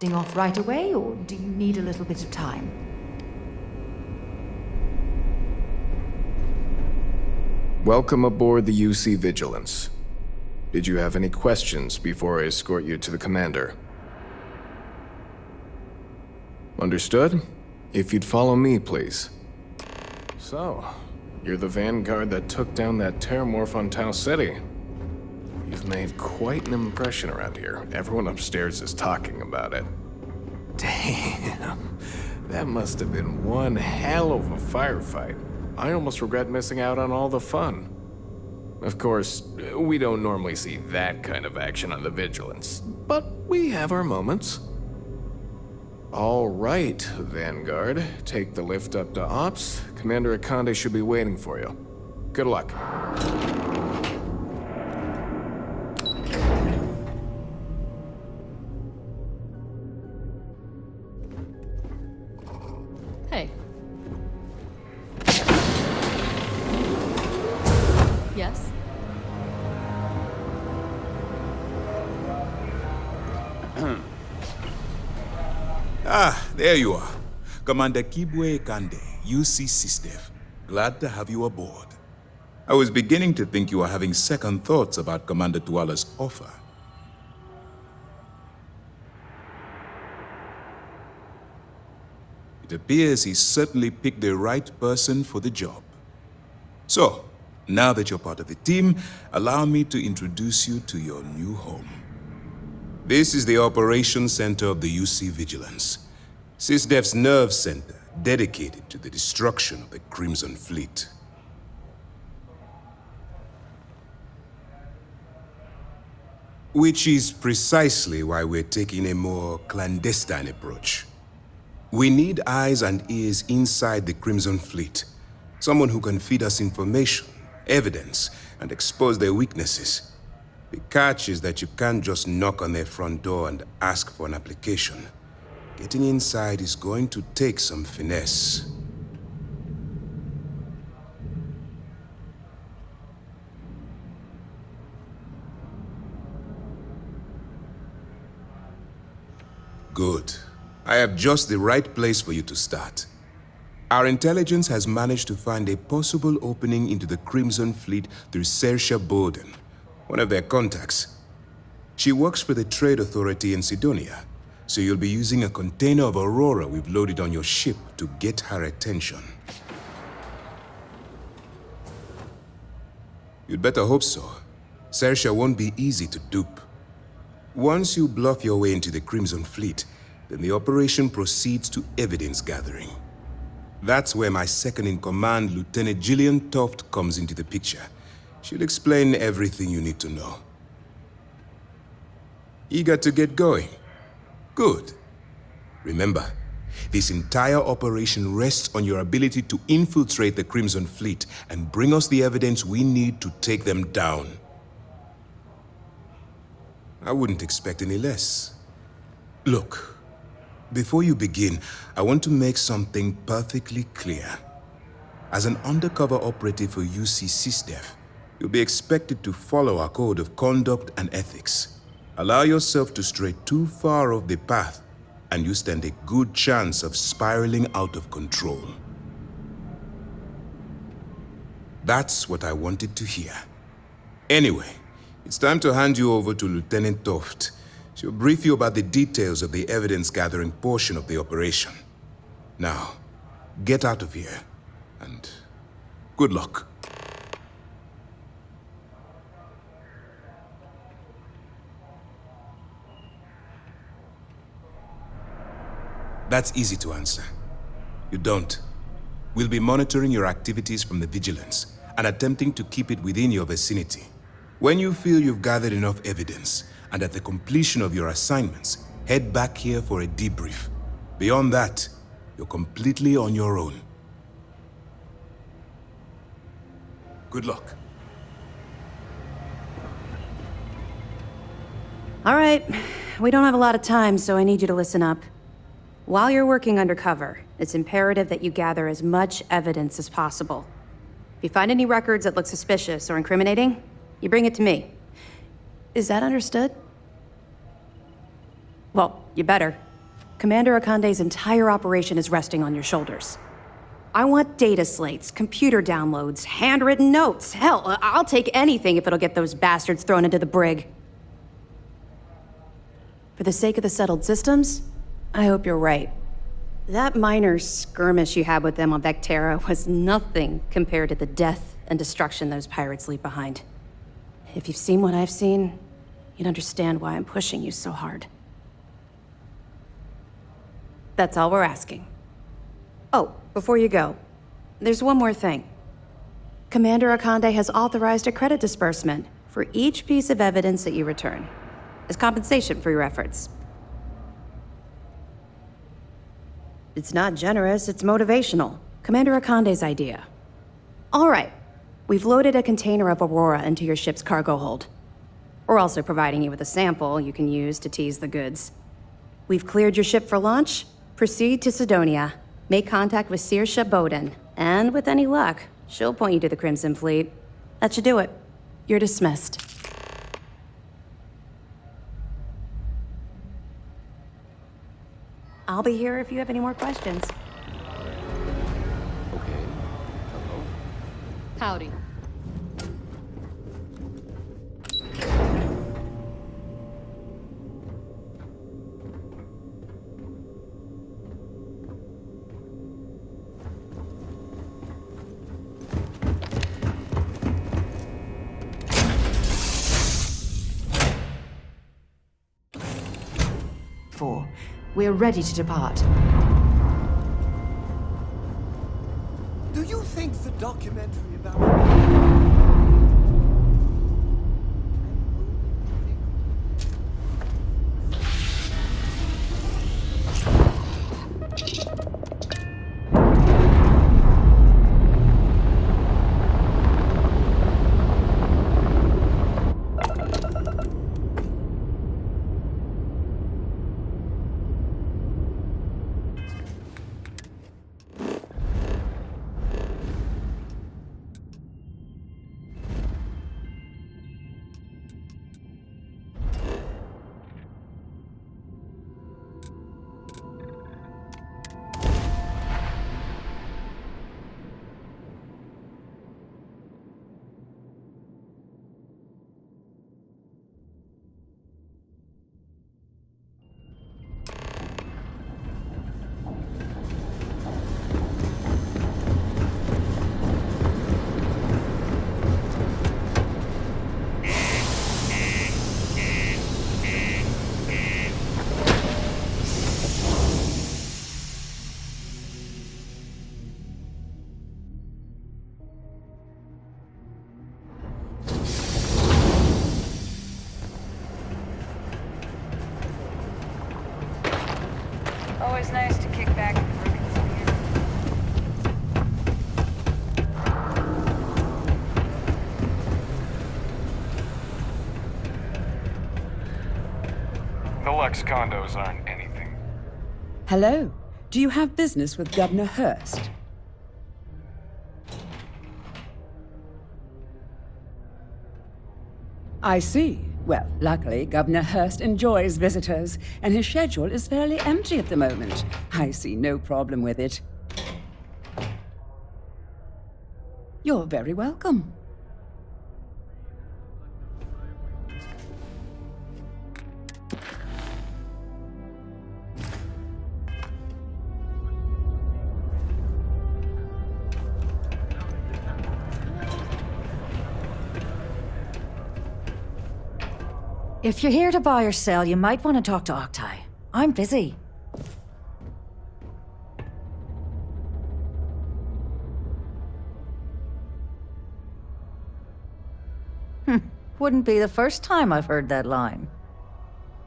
Off right away, or do you need a little bit of time? Welcome aboard the UC Vigilance. Did you have any questions before I escort you to the commander? Understood? If you'd follow me, please. So, you're the vanguard that took down that terramorph on Tau City. You've made quite an impression around here. Everyone upstairs is talking about it. Damn, that must have been one hell of a firefight. I almost regret missing out on all the fun. Of course, we don't normally see that kind of action on the Vigilance, but we have our moments. All right, Vanguard, take the lift up to Ops. Commander Akande should be waiting for you. Good luck. Hey. Yes? There you are. Commander Kibwe Kande, UC SysDev. Glad to have you aboard. I was beginning to think you were having second thoughts about Commander Tuala's offer. It appears he certainly picked the right person for the job. So, now that you're part of the team, allow me to introduce you to your new home. This is the Operations Center of the UC Vigilance, SysDev's nerve center dedicated to the destruction of the Crimson Fleet. Which is precisely why we're taking a more clandestine approach. We need eyes and ears inside the Crimson Fleet. Someone who can feed us information, evidence, and expose their weaknesses. The catch is that you can't just knock on their front door and ask for an application. Getting inside is going to take some finesse. Good. I have just the right place for you to start. Our intelligence has managed to find a possible opening into the Crimson Fleet through Saoirse Bowden, one of their contacts. She works for the Trade Authority in Sidonia, so you'll be using a container of Aurora we've loaded on your ship to get her attention. You'd better hope so. Saoirse won't be easy to dupe. Once you bluff your way into the Crimson Fleet, then the operation proceeds to evidence gathering. That's where my second-in-command, Lieutenant Gillian Toft, comes into the picture. She'll explain everything you need to know. Eager to get going? Good. Remember, this entire operation rests on your ability to infiltrate the Crimson Fleet and bring us the evidence we need to take them down. I wouldn't expect any less. Look, before you begin, I want to make something perfectly clear. As an undercover operative for UC SysDev, you'll be expected to follow our code of conduct and ethics. Allow yourself to stray too far off the path, and you stand a good chance of spiraling out of control. That's what I wanted to hear. Anyway, it's time to hand you over to Lieutenant Toft. She'll brief you about the details of the evidence-gathering portion of the operation. Now, get out of here, and good luck. That's easy to answer. You don't. We'll be monitoring your activities from the Vigilance and attempting to keep it within your vicinity. When you feel you've gathered enough evidence, and at the completion of your assignments, head back here for a debrief. Beyond that, you're completely on your own. Good luck. All right, we don't have a lot of time, so I need you to listen up. While you're working undercover, it's imperative that you gather as much evidence as possible. If you find any records that look suspicious or incriminating, you bring it to me. Is that understood? Well, you better. Commander Akande's entire operation is resting on your shoulders. I want data slates, computer downloads, handwritten notes. Hell, I'll take anything if it'll get those bastards thrown into the brig. For the sake of the settled systems, I hope you're right. That minor skirmish you had with them on Vectera was nothing compared to the death and destruction those pirates leave behind. If you've seen what I've seen, you'd understand why I'm pushing you so hard. That's all we're asking. Oh, before you go, there's one more thing. Commander Akande has authorized a credit disbursement for each piece of evidence that you return, as compensation for your efforts. It's not generous, it's motivational. Commander Akande's idea. All right, we've loaded a container of Aurora into your ship's cargo hold. We're also providing you with a sample you can use to tease the goods. We've cleared your ship for launch. Proceed to Sidonia. Make contact with Saoirse Bowden. And with any luck, she'll point you to the Crimson Fleet. That should do it. You're dismissed. I'll be here if you have any more questions. Okay. Hello. Howdy. We're ready to depart. Do you think the documentary about... Always nice to kick back and look at some here. The Lux condos aren't anything. Hello. Do you have business with Governor Hurst? I see. Well, luckily, Governor Hurst enjoys visitors, and his schedule is fairly empty at the moment. I see no problem with it. You're very welcome. If you're here to buy or sell, you might want to talk to Octai. I'm busy. Wouldn't be the first time I've heard that line.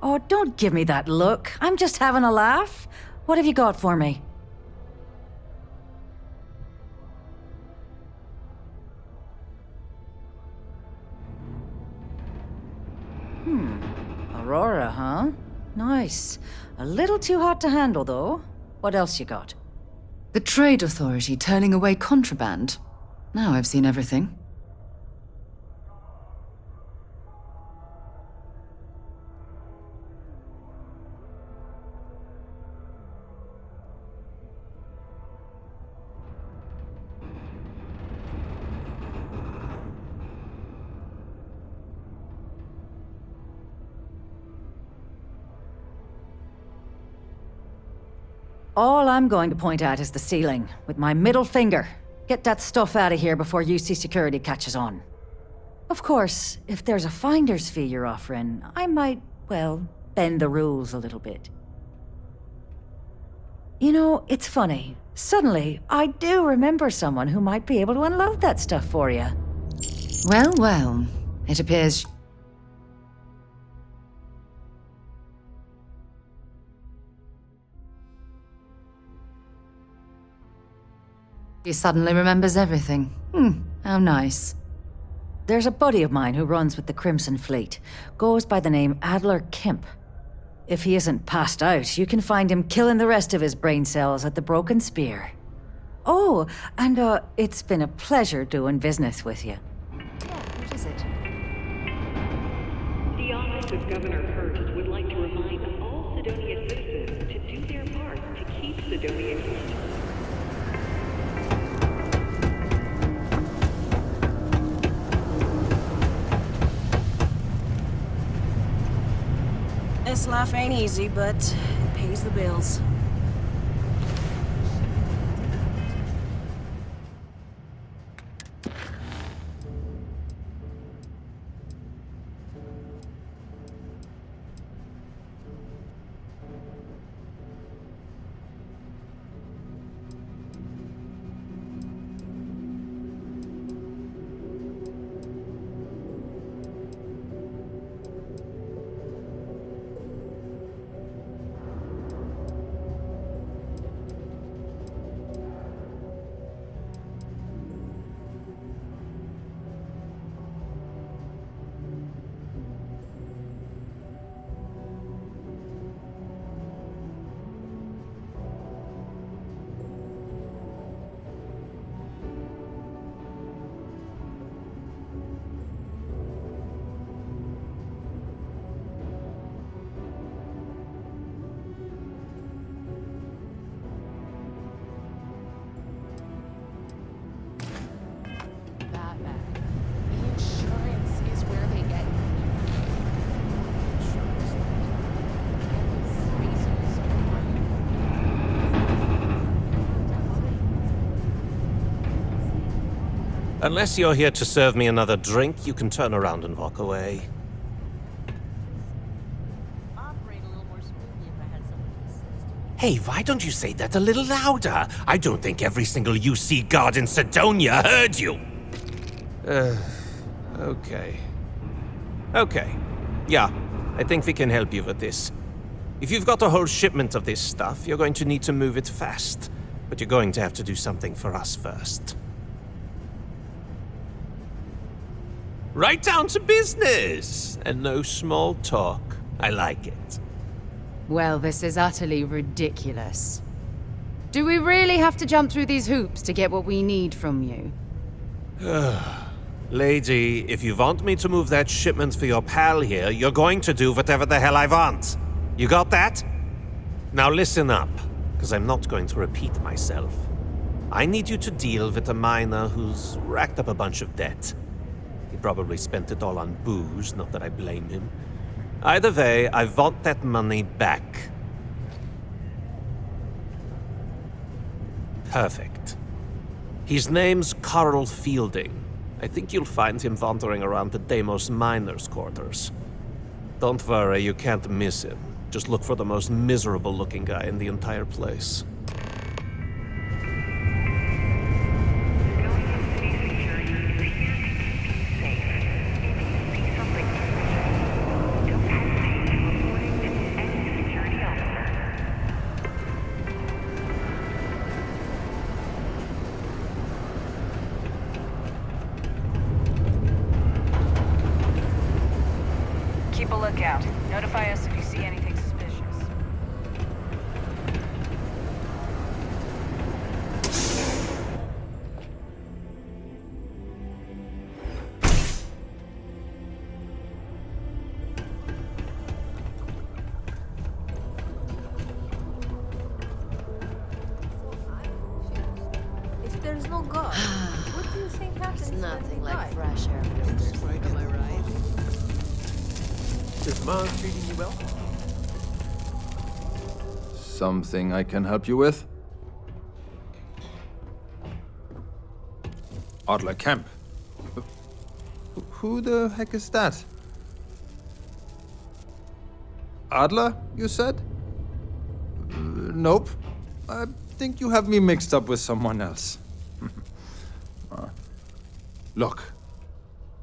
Oh, don't give me that look. I'm just having a laugh. What have you got for me? Aurora, huh? Nice. A little too hot to handle, though. What else you got? The Trade Authority turning away contraband. Now I've seen everything. All I'm going to point at is the ceiling, with my middle finger. Get that stuff out of here before UC security catches on. Of course, if there's a finder's fee you're offering, I might, well, bend the rules a little bit. You know, it's funny. Suddenly, I do remember someone who might be able to unload that stuff for you. Well, well. It appears... He suddenly remembers everything. How nice. There's a buddy of mine who runs with the Crimson Fleet. Goes by the name Adler Kemp. If he isn't passed out, you can find him killing the rest of his brain cells at the Broken Spear. Oh, and it's been a pleasure doing business with you. Yeah, what is it? The Office of Governor Hurt would like to remind all Sidonia citizens to do their part to keep Sidonia clean. This life ain't easy, but it pays the bills. Unless you're here to serve me another drink, you can turn around and walk away. Hey, why don't you say that a little louder? I don't think every single UC guard in Sidonia heard you! Okay. Okay. Yeah, I think we can help you with this. If you've got a whole shipment of this stuff, you're going to need to move it fast. But you're going to have to do something for us first. Right down to business! And no small talk. I like it. Well, this is utterly ridiculous. Do we really have to jump through these hoops to get what we need from you? Lady, if you want me to move that shipment for your pal here, you're going to do whatever the hell I want. You got that? Now listen up, because I'm not going to repeat myself. I need you to deal with a miner who's racked up a bunch of debt. He probably spent it all on booze, not that I blame him. Either way, I want that money back. Perfect. His name's Carl Fielding. I think you'll find him wandering around the Deimos miners' quarters. Don't worry, you can't miss him. Just look for the most miserable-looking guy in the entire place. Keep a lookout. Notify us if you see anything suspicious. If there's no God, what do you think happens? Nothing like fresh air filters. Am I right? Is Mom treating you well? Something I can help you with? Adler Kemp. Who the heck is that? Adler, you said? Nope. I think you have me mixed up with someone else. Look,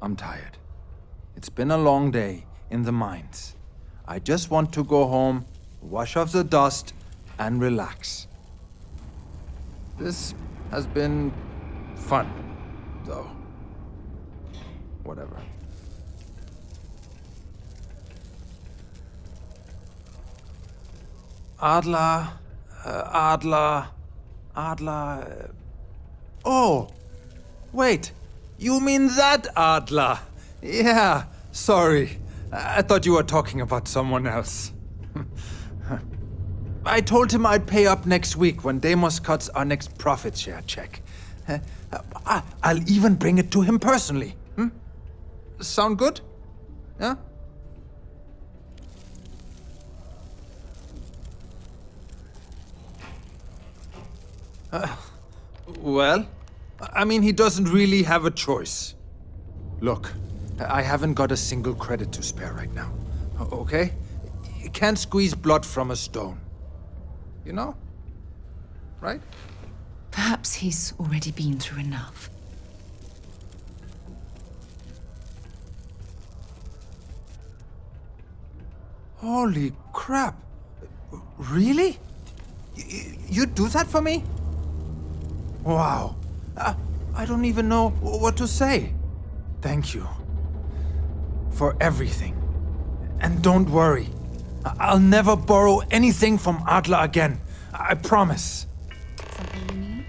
I'm tired. It's been a long day in the mines. I just want to go home, wash off the dust, and relax. This has been fun, though. Whatever. Adler. Oh! Wait! You mean that Adler? Yeah, sorry. I thought you were talking about someone else. I told him I'd pay up next week when Deimos cuts our next profit share check. I'll even bring it to him personally. Sound good? Yeah? Well, I mean, he doesn't really have a choice. Look, I haven't got a single credit to spare right now, okay? You can't squeeze blood from a stone. You know? Right? Perhaps he's already been through enough. Holy crap. Really? You'd do that for me? Wow. I don't even know what to say. Thank you. For everything. And don't worry. I'll never borrow anything from Adler again. I promise. Something you need?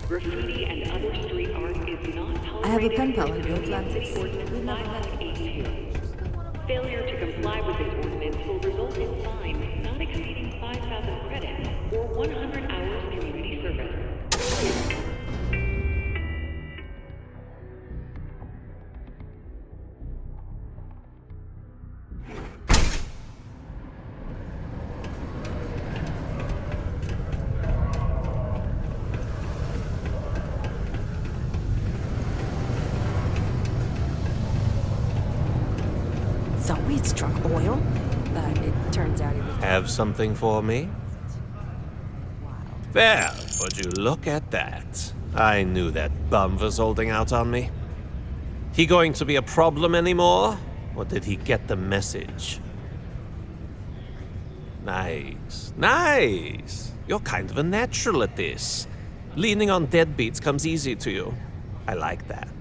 Graffiti and other street art is not tolerated. I have a pen pal in under New Atlantis. Ordinance 582. Failure to comply with this ordinance will result in fines not exceeding 5,000 credits or 100 hours community service. Thought we'd struck oil, but it turns out it was... Have something for me? Well, would you look at that? I knew that bum was holding out on me. He going to be a problem anymore? Or did he get the message? Nice. Nice. You're kind of a natural at this. Leaning on deadbeats comes easy to you. I like that.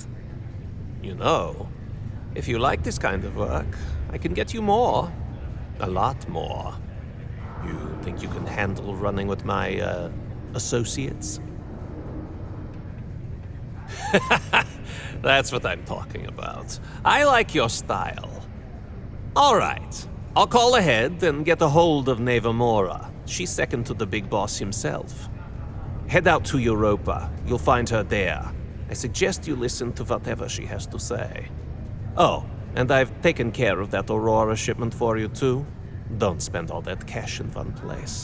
You know, if you like this kind of work, I can get you more. A lot more. You think you can handle running with my, associates? That's what I'm talking about. I like your style. All right. I'll call ahead and get a hold of Neva Mora. She's second to the big boss himself. Head out to Europa. You'll find her there. I suggest you listen to whatever she has to say. Oh, and I've taken care of that Aurora shipment for you too. Don't spend all that cash in one place.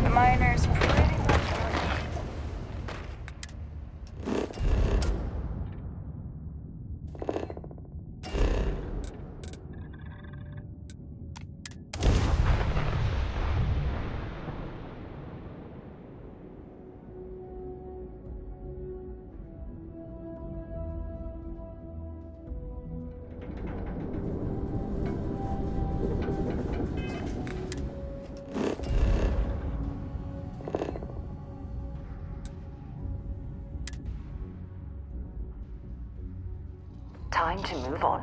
The miners pretty much on. Time to move on.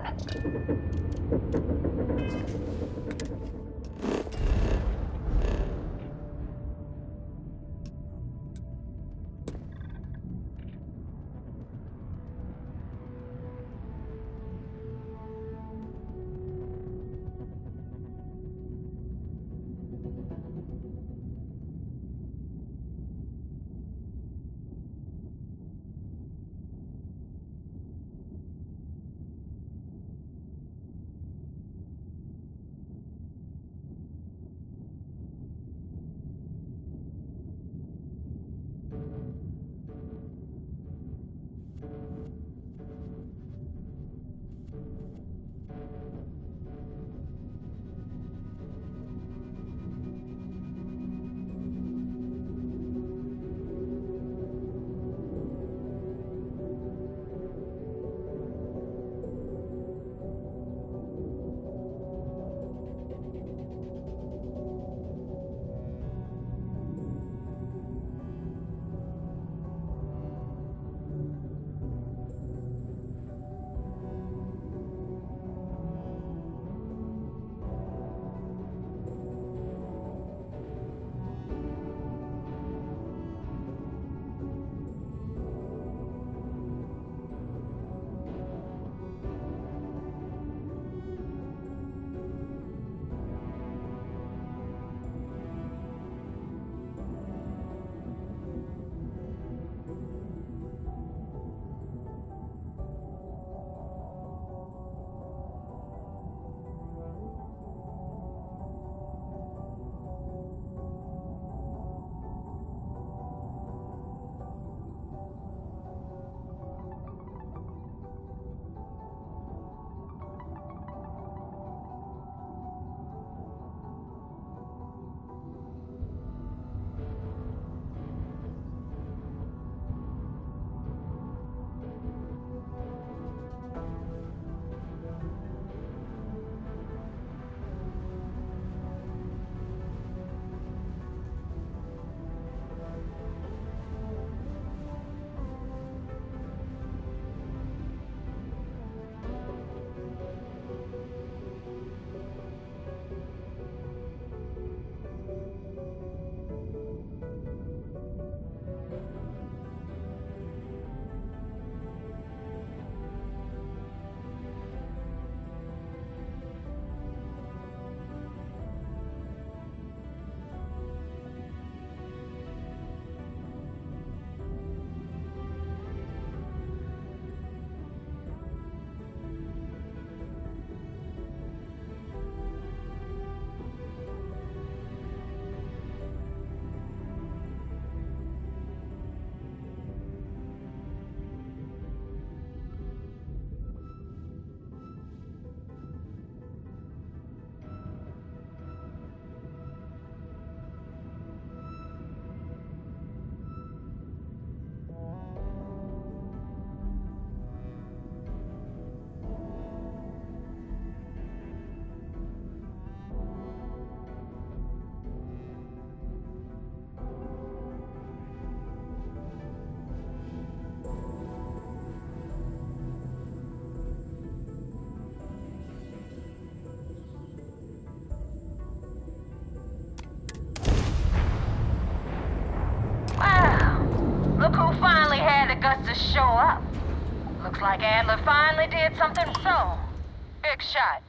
Looks like Adler finally did something so. Big shot.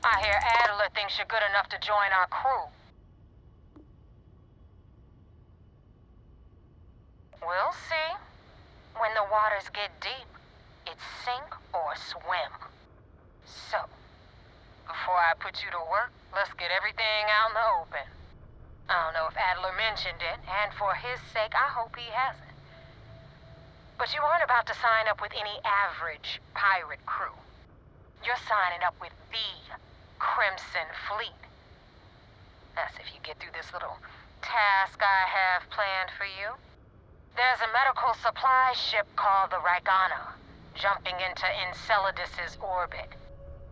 I hear Adler thinks you're good enough to join our crew. We'll see. When the waters get deep, it's sink or swim. So, before I put you to work, let's get everything out in the open. I don't know if Adler mentioned it, and for his sake, I hope he hasn't. But you aren't about to sign up with any average pirate crew. You're signing up with the Crimson Fleet. That's if you get through this little task I have planned for you. There's a medical supply ship called the Ragana, jumping into Enceladus's orbit.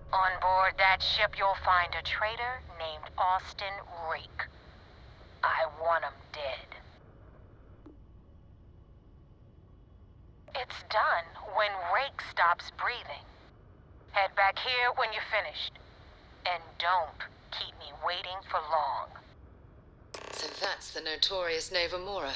On board that ship, you'll find a traitor named Austin Reek. I want him dead. It's done when Rake stops breathing. Head back here when you're finished. And don't keep me waiting for long. So that's the notorious Nova Mora.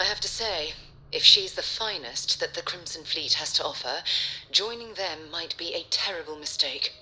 I have to say, if she's the finest that the Crimson Fleet has to offer, joining them might be a terrible mistake.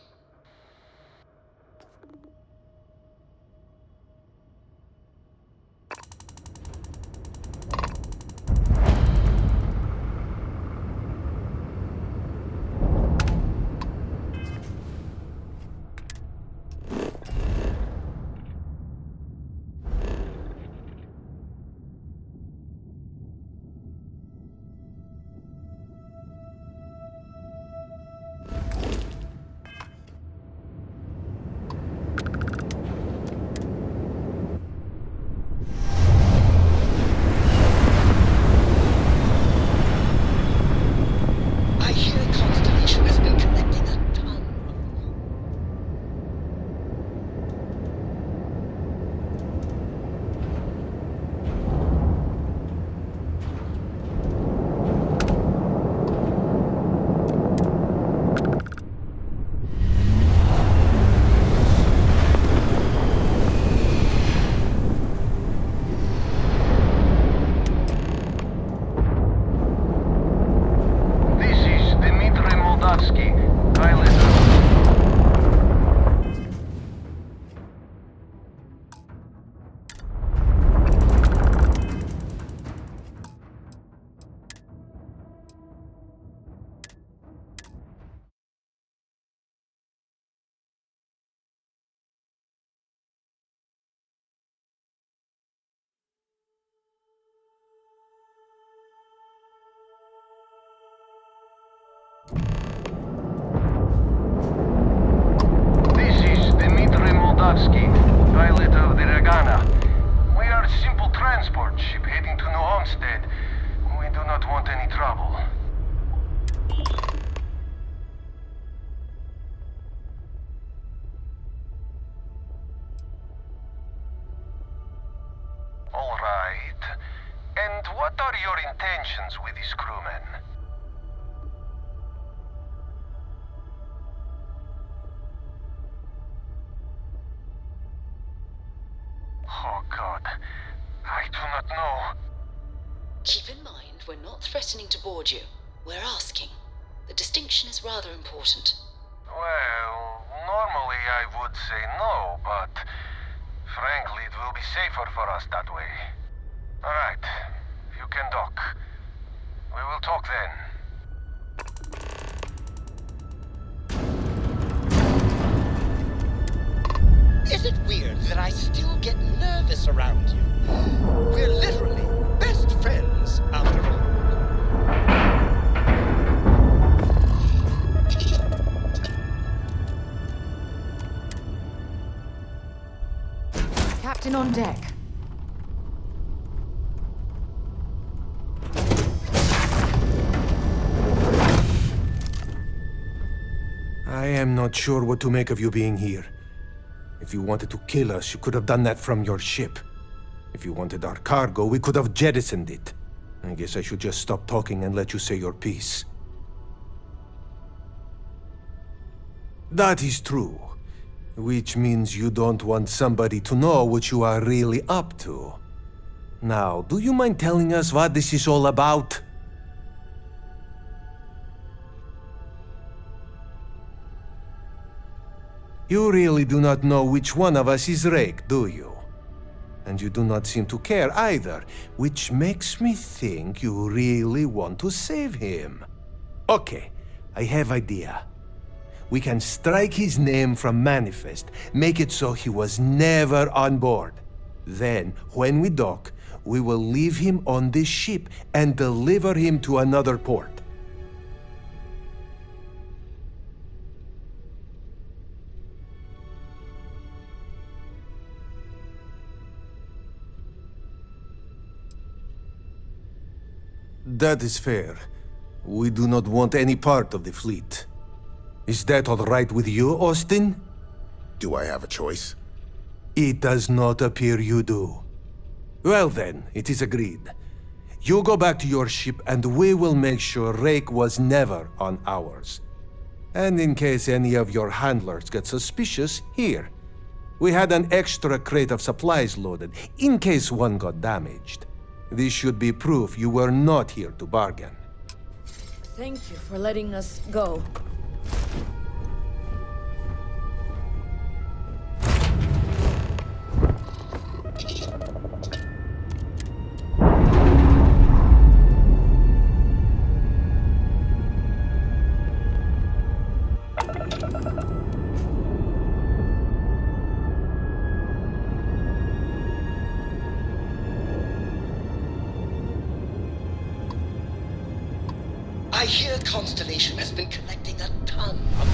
Pilot of the Ragana. We are a simple transport ship heading to New Homestead. We do not want any trouble. All right. And what are your intentions with these crewmen? Oh, God. I do not know. Keep in mind, we're not threatening to board you. We're asking. The distinction is rather important. Well, normally I would say no, but frankly, it will be safer for us that way. All right. You can dock. We will talk then. Is it weird that I still get nervous around you? We're literally best friends, after all. Captain on deck. I am not sure what to make of you being here. If you wanted to kill us, you could have done that from your ship. If you wanted our cargo, we could have jettisoned it. I guess I should just stop talking and let you say your piece. That is true. Which means you don't want somebody to know what you are really up to. Now, do you mind telling us what this is all about? You really do not know which one of us is Rake, do you? And you do not seem to care either, which makes me think you really want to save him. Okay, I have idea. We can strike his name from Manifest, make it so he was never on board. Then, when we dock, we will leave him on this ship and deliver him to another port. That is fair. We do not want any part of the fleet. Is that all right with you, Austin? Do I have a choice? It does not appear you do. Well then, it is agreed. You go back to your ship and we will make sure Rake was never on ours. And in case any of your handlers get suspicious, here. We had an extra crate of supplies loaded, in case one got damaged. This should be proof you were not here to bargain. Thank you for letting us go. I hear Constellation has been collecting a ton of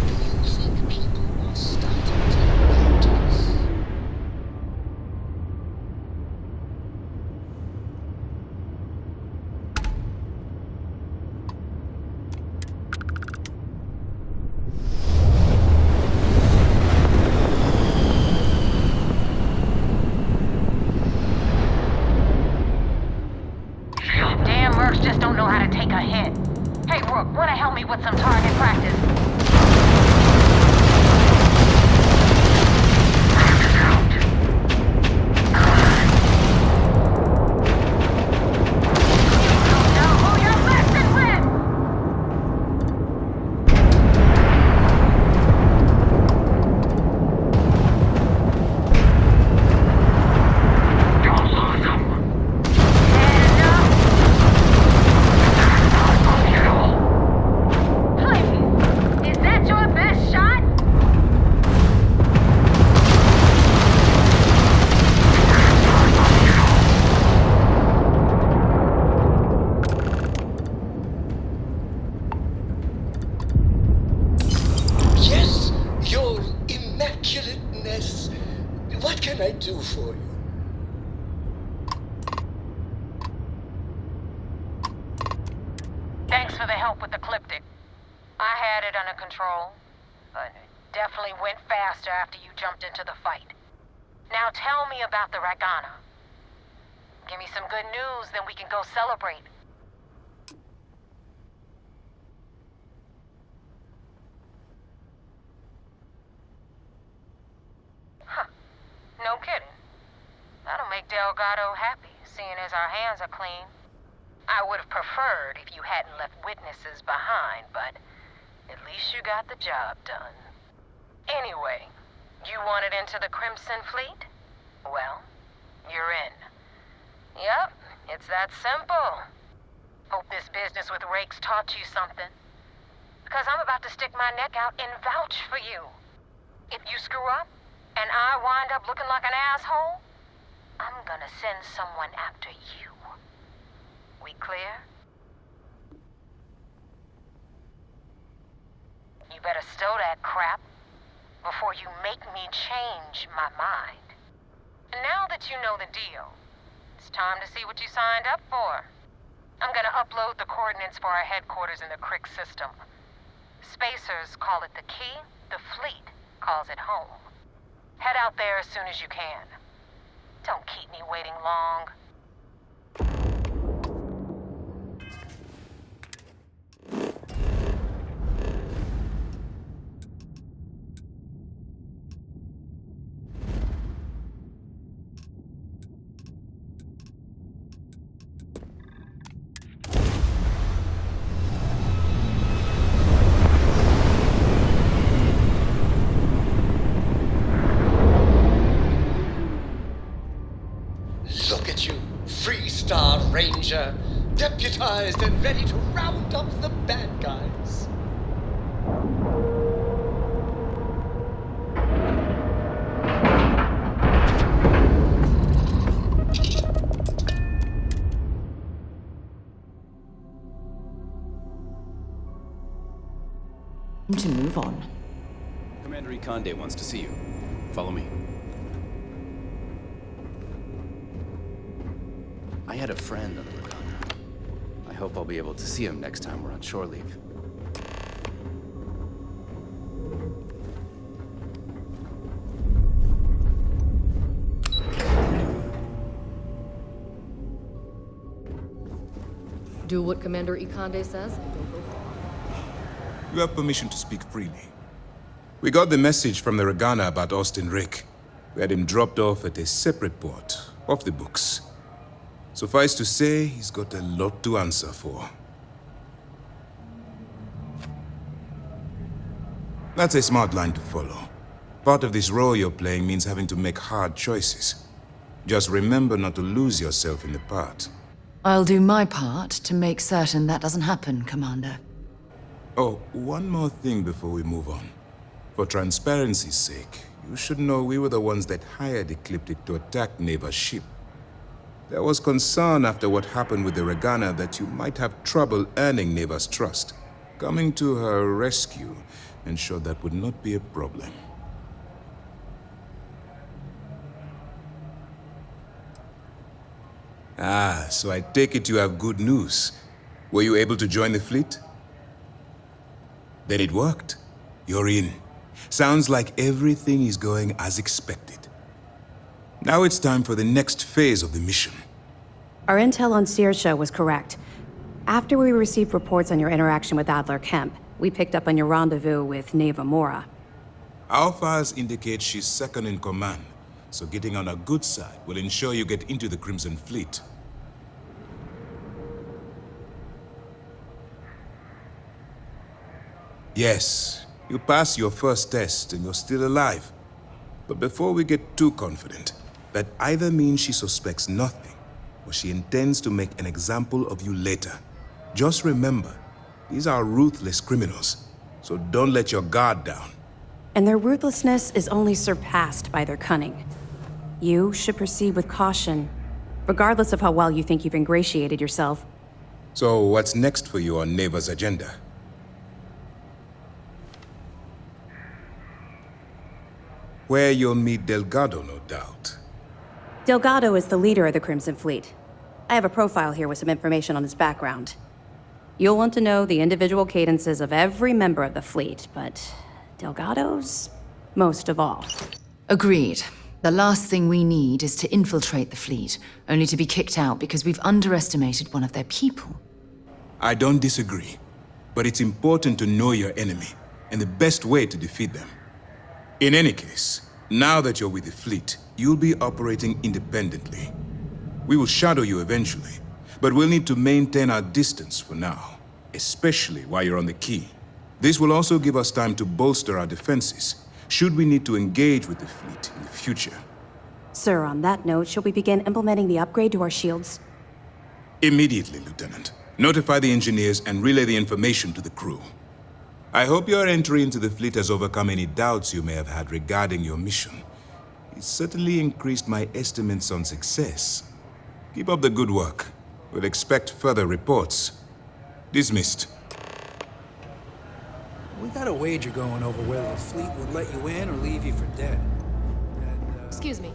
Do you think people are starting to notice? Damn mercs just don't know how to take a hit. Hey, Rook, wanna help me with some target practice? What can I do for you? Thanks for the help with the Cliptic. I had it under control, but it definitely went faster after you jumped into the fight. Now tell me about the Ragana. Give me some good news, then we can go celebrate. Huh. No kidding. That'll make Delgado happy, seeing as our hands are clean. I would have preferred if you hadn't left witnesses behind, but at least you got the job done. Anyway, you wanted into the Crimson Fleet? Well, you're in. Yep, it's that simple. Hope this business with Rake's taught you something. Because I'm about to stick my neck out and vouch for you. If you screw up, and I wind up looking like an asshole, I'm gonna send someone after you. We clear? You better stow that crap before you make me change my mind. Now that you know the deal, it's time to see what you signed up for. I'm gonna upload the coordinates for our headquarters in the Crick system. Spacers call it the key, the fleet calls it home. Head out there as soon as you can. Don't keep me waiting long. soldier, deputized and ready to round up the bad guys. To move on. Commander Ikande wants to see you. Follow me. I had a friend on the Regana. I hope I'll be able to see him next time we're on shore leave. Do what Commander Ikande says and don't go far. You have permission to speak freely. We got the message from the Regana about Austin Rick. We had him dropped off at a separate port, off the books. Suffice to say, he's got a lot to answer for. That's a smart line to follow. Part of this role you're playing means having to make hard choices. Just remember not to lose yourself in the part. I'll do my part to make certain that doesn't happen, Commander. Oh, one more thing before we move on. For transparency's sake, you should know we were the ones that hired Ecliptic to attack Neva's ship. There was concern after what happened with the Regana that you might have trouble earning Neva's trust. Coming to her rescue ensured that would not be a problem. Ah, so I take it you have good news. Were you able to join the fleet? Then it worked. You're in. Sounds like everything is going as expected. Now it's time for the next phase of the mission. Our intel on Saoirse was correct. After we received reports on your interaction with Adler Kemp, we picked up on your rendezvous with Neva Mora. Our files indicate she's second in command, so getting on her good side will ensure you get into the Crimson Fleet. Yes, you passed your first test and you're still alive. But before we get too confident, that either means she suspects nothing, or she intends to make an example of you later. Just remember, these are ruthless criminals, so don't let your guard down. And their ruthlessness is only surpassed by their cunning. You should proceed with caution, regardless of how well you think you've ingratiated yourself. So what's next for you on Neva's agenda? Where you'll meet Delgado, no doubt. Delgado is the leader of the Crimson Fleet. I have a profile here with some information on his background. You'll want to know the individual cadences of every member of the fleet, but Delgado's most of all. Agreed. The last thing we need is to infiltrate the fleet, only to be kicked out because we've underestimated one of their people. I don't disagree, but it's important to know your enemy and the best way to defeat them. In any case, now that you're with the fleet, you'll be operating independently. We will shadow you eventually, but we'll need to maintain our distance for now, especially while you're on the key. This will also give us time to bolster our defenses, should we need to engage with the fleet in the future. Sir, on that note, shall we begin implementing the upgrade to our shields? Immediately, Lieutenant. Notify the engineers and relay the information to the crew. I hope your entry into the fleet has overcome any doubts you may have had regarding your mission. It certainly increased my estimates on success. Keep up the good work. We'll expect further reports. Dismissed. We got a wager going over whether the fleet would let you in or leave you for dead. Excuse me.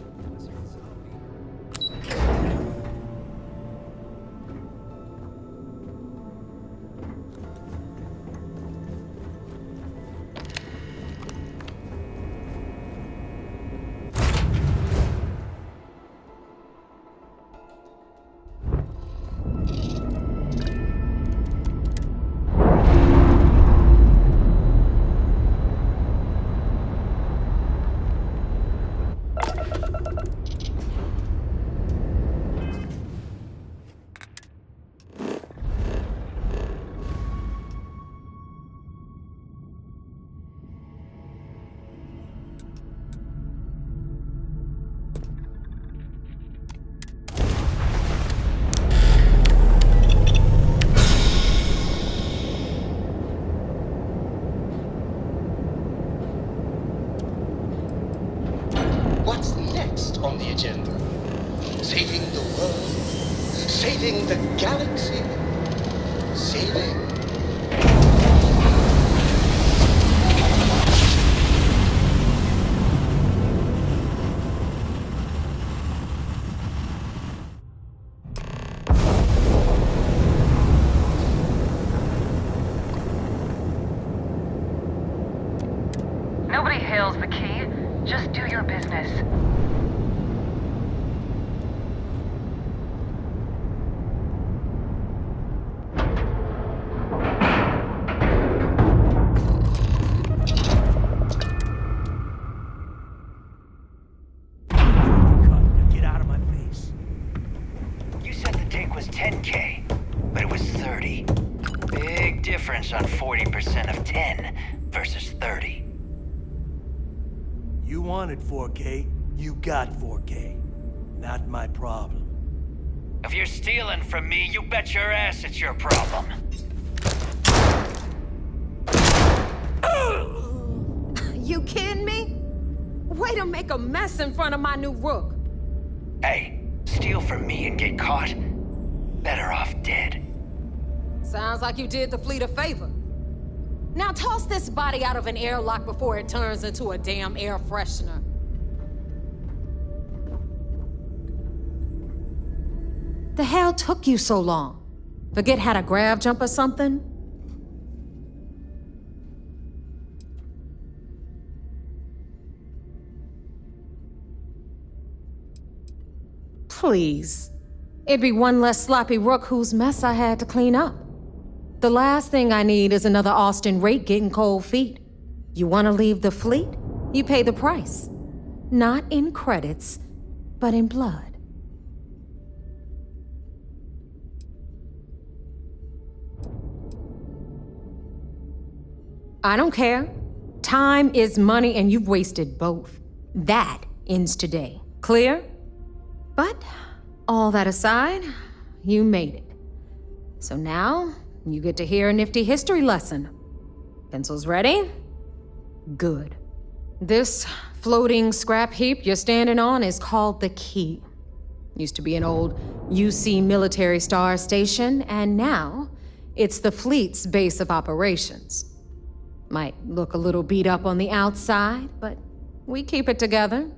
the agenda. Saving the world, saving the galaxy, saving... Nobody hails the key. Just do your business. Get out of my face. You said the take was 10K, but it was 30. Big difference on 40% of 10 versus 30. You wanted 4K, you got 4K. Not my problem. If you're stealing from me, you bet your ass it's your problem. You kidding me? Way to make a mess in front of my new rook. Hey, steal from me and get caught? Better off dead. Sounds like you did the fleet a favor. Now toss this body out of an airlock before it turns into a damn air freshener. The hell took you so long? Forget how to grav jump or something? Please. It'd be one less sloppy rook whose mess I had to clean up. The last thing I need is another Austin rake getting cold feet. You want to leave the fleet? You pay the price. Not in credits, but in blood. I don't care. Time is money and you've wasted both. That ends today. Clear? But all that aside, you made it. So now, you get to hear a nifty history lesson. Pencils ready? Good. This floating scrap heap you're standing on is called the Key. Used to be an old UC military star station, and now it's the fleet's base of operations. Might look a little beat up on the outside, but we keep it together.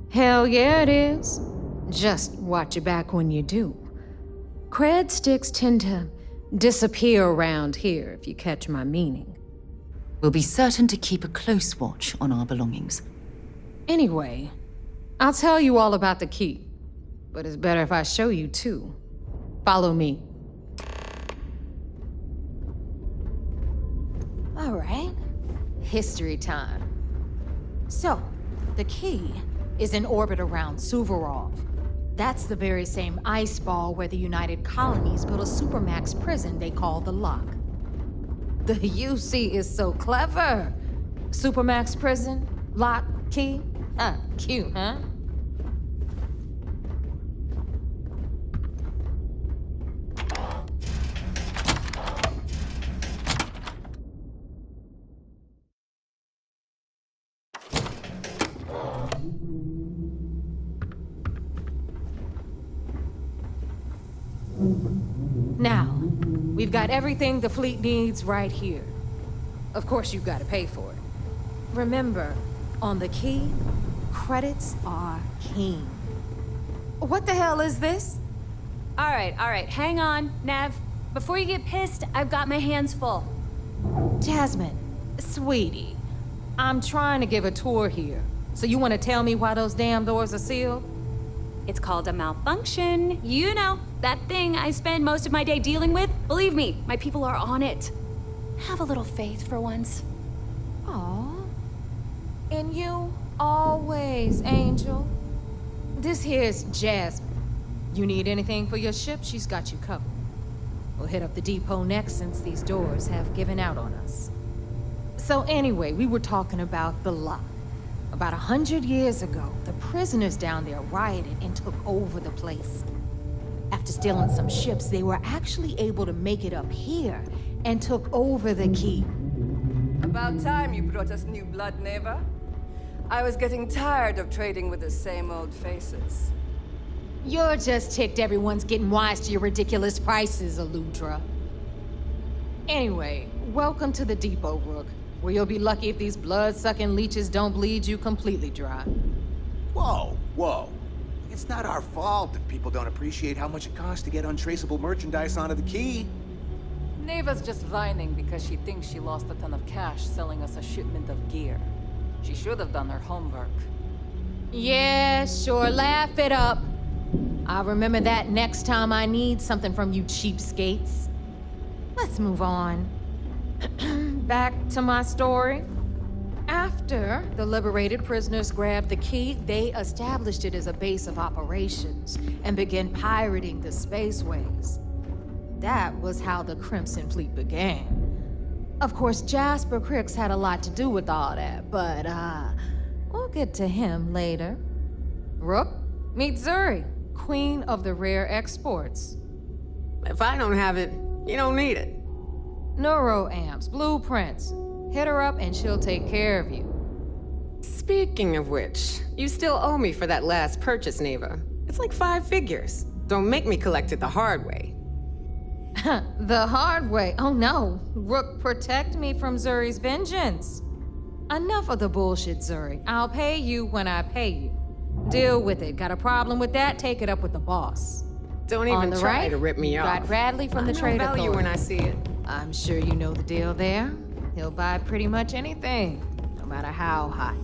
Hell yeah, it is. Just watch your back when you do. Cred sticks tend to disappear around here, if you catch my meaning. We'll be certain to keep a close watch on our belongings. Anyway, I'll tell you all about the Key. But it's better if I show you too. Follow me. All right. History time. So, the Key is in orbit around Suvorov. That's the very same ice ball where the United Colonies built a supermax prison they call the Lock. The UC is so clever. Supermax prison, lock, key. Cute, huh? Now, we've got everything the fleet needs right here. Of course, you've got to pay for it. Remember, on the Key, credits are king. What the hell is this? All right, hang on, Nev. Before you get pissed, I've got my hands full. Jasmine, sweetie, I'm trying to give a tour here. So you want to tell me why those damn doors are sealed? It's called a malfunction. You know, that thing I spend most of my day dealing with. Believe me, my people are on it. Have a little faith for once. Aw. And you always, Angel. This here's Jasmine. You need anything for your ship, she's got you covered. We'll hit up the depot next since these doors have given out on us. So anyway, we were talking about the Lock. About 100 years ago, the prisoners down there rioted and took over the place. After stealing some ships, they were actually able to make it up here and took over the Key. About time you brought us new blood, Neva. I was getting tired of trading with the same old faces. You're just ticked everyone's getting wise to your ridiculous prices, Aludra. Anyway, welcome to the Depot, Rook, where you'll be lucky if these blood-sucking leeches don't bleed you completely dry. Whoa, whoa. It's not our fault that people don't appreciate how much it costs to get untraceable merchandise onto the key. Neva's just whining because she thinks she lost a ton of cash selling us a shipment of gear. She should have done her homework. Yeah, sure, laugh it up. I'll remember that next time I need something from you cheapskates. Let's move on. Back to my story. After the liberated prisoners grabbed the key, they established it as a base of operations and began pirating the spaceways. That was how the Crimson Fleet began. Of course, Jasper Cricks had a lot to do with all that, but we'll get to him later. Rook, meet Zuri, Queen of the Rare Exports. If I don't have it, you don't need it. Neuroamps, blueprints. Hit her up and she'll take care of you. Speaking of which, you still owe me for that last purchase, Neva. It's like 5 figures. Don't make me collect it the hard way. The hard way? Oh no. Rook, protect me from Zuri's vengeance. Enough of the bullshit, Zuri. I'll pay you when I pay you. Deal with it. Got a problem with that? Take it up with the boss. Don't even try right, to rip me off. Got Bradley from the Trade value Authority. when I see it. I'm sure you know the deal there. He'll buy pretty much anything, no matter how hot.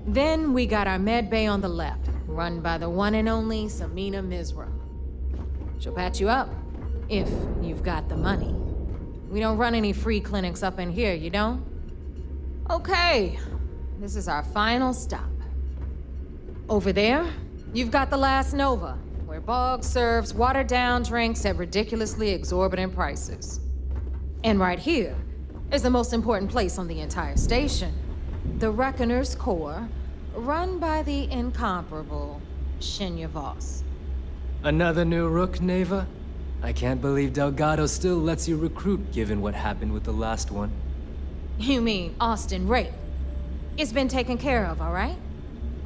Then we got our med bay on the left, run by the one and only Samina Mizra. She'll patch you up, if you've got the money. We don't run any free clinics up in here, you don't? Okay, this is our final stop. Over there, you've got the Last Nova, where Bog serves watered-down drinks at ridiculously exorbitant prices. And right here is the most important place on the entire station, the Reckoner's Core, run by the incomparable Shinya Voss. Another new Rook, Neva? I can't believe Delgado still lets you recruit, given what happened with the last one. You mean Austin Rape? It's been taken care of, all right?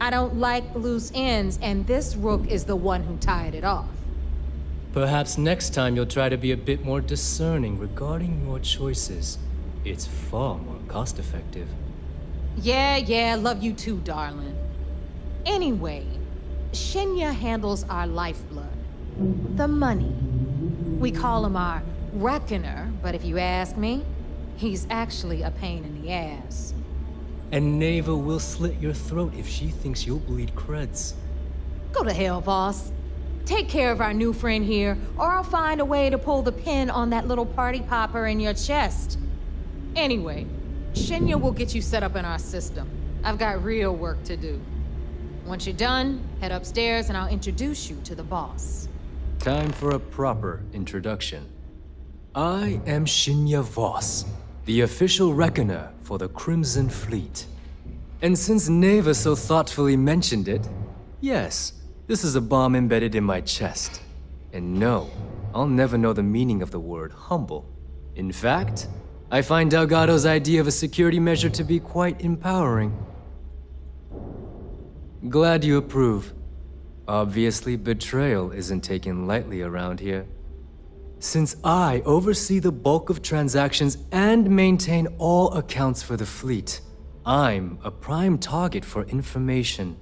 I don't like loose ends, and this Rook is the one who tied it off. Perhaps next time you'll try to be a bit more discerning regarding your choices. It's far more cost-effective. Yeah, love you too, darling. Anyway, Shinya handles our lifeblood. The money. We call him our Reckoner, but if you ask me, he's actually a pain in the ass. And Neva will slit your throat if she thinks you'll bleed creds. Go to hell, boss. Take care of our new friend here, or I'll find a way to pull the pin on that little party popper in your chest. Anyway, Shinya will get you set up in our system. I've got real work to do. Once you're done, head upstairs and I'll introduce you to the boss. Time for a proper introduction. I am Shinya Voss, the official reckoner for the Crimson Fleet. And since Neva so thoughtfully mentioned it, yes, this is a bomb embedded in my chest. And no, I'll never know the meaning of the word humble. In fact, I find Delgado's idea of a security measure to be quite empowering. Glad you approve. Obviously, betrayal isn't taken lightly around here. Since I oversee the bulk of transactions and maintain all accounts for the fleet, I'm a prime target for information.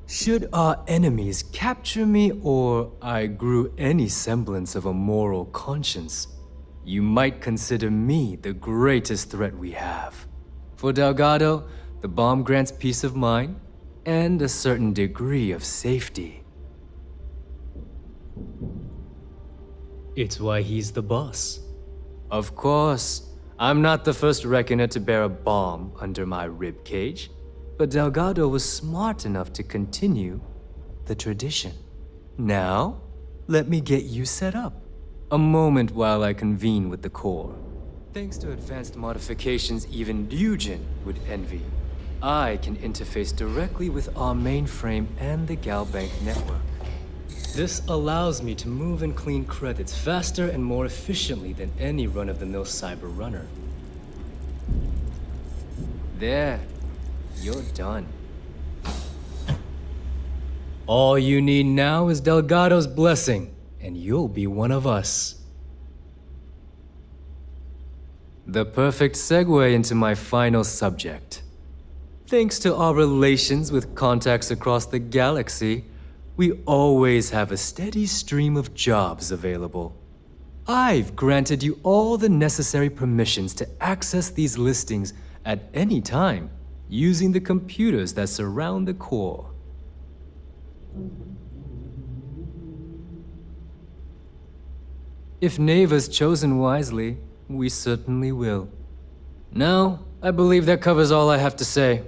Should our enemies capture me or I grew any semblance of a moral conscience, you might consider me the greatest threat we have. For Delgado, the bomb grants peace of mind and a certain degree of safety. It's why he's the boss. Of course, I'm not the first reckoner to bear a bomb under my ribcage, but Delgado was smart enough to continue the tradition. Now, let me get you set up. A moment while I convene with the core. Thanks to advanced modifications even Ryujin would envy, I can interface directly with our mainframe and the Galbank network. This allows me to move and clean credits faster and more efficiently than any run-of-the-mill cyber runner. There. You're done. All you need now is Delgado's blessing, and you'll be one of us. The perfect segue into my final subject. Thanks to our relations with contacts across the galaxy, we always have a steady stream of jobs available. I've granted you all the necessary permissions to access these listings at any time, using the computers that surround the core. If Neva's chosen wisely, we certainly will. Now, I believe that covers all I have to say,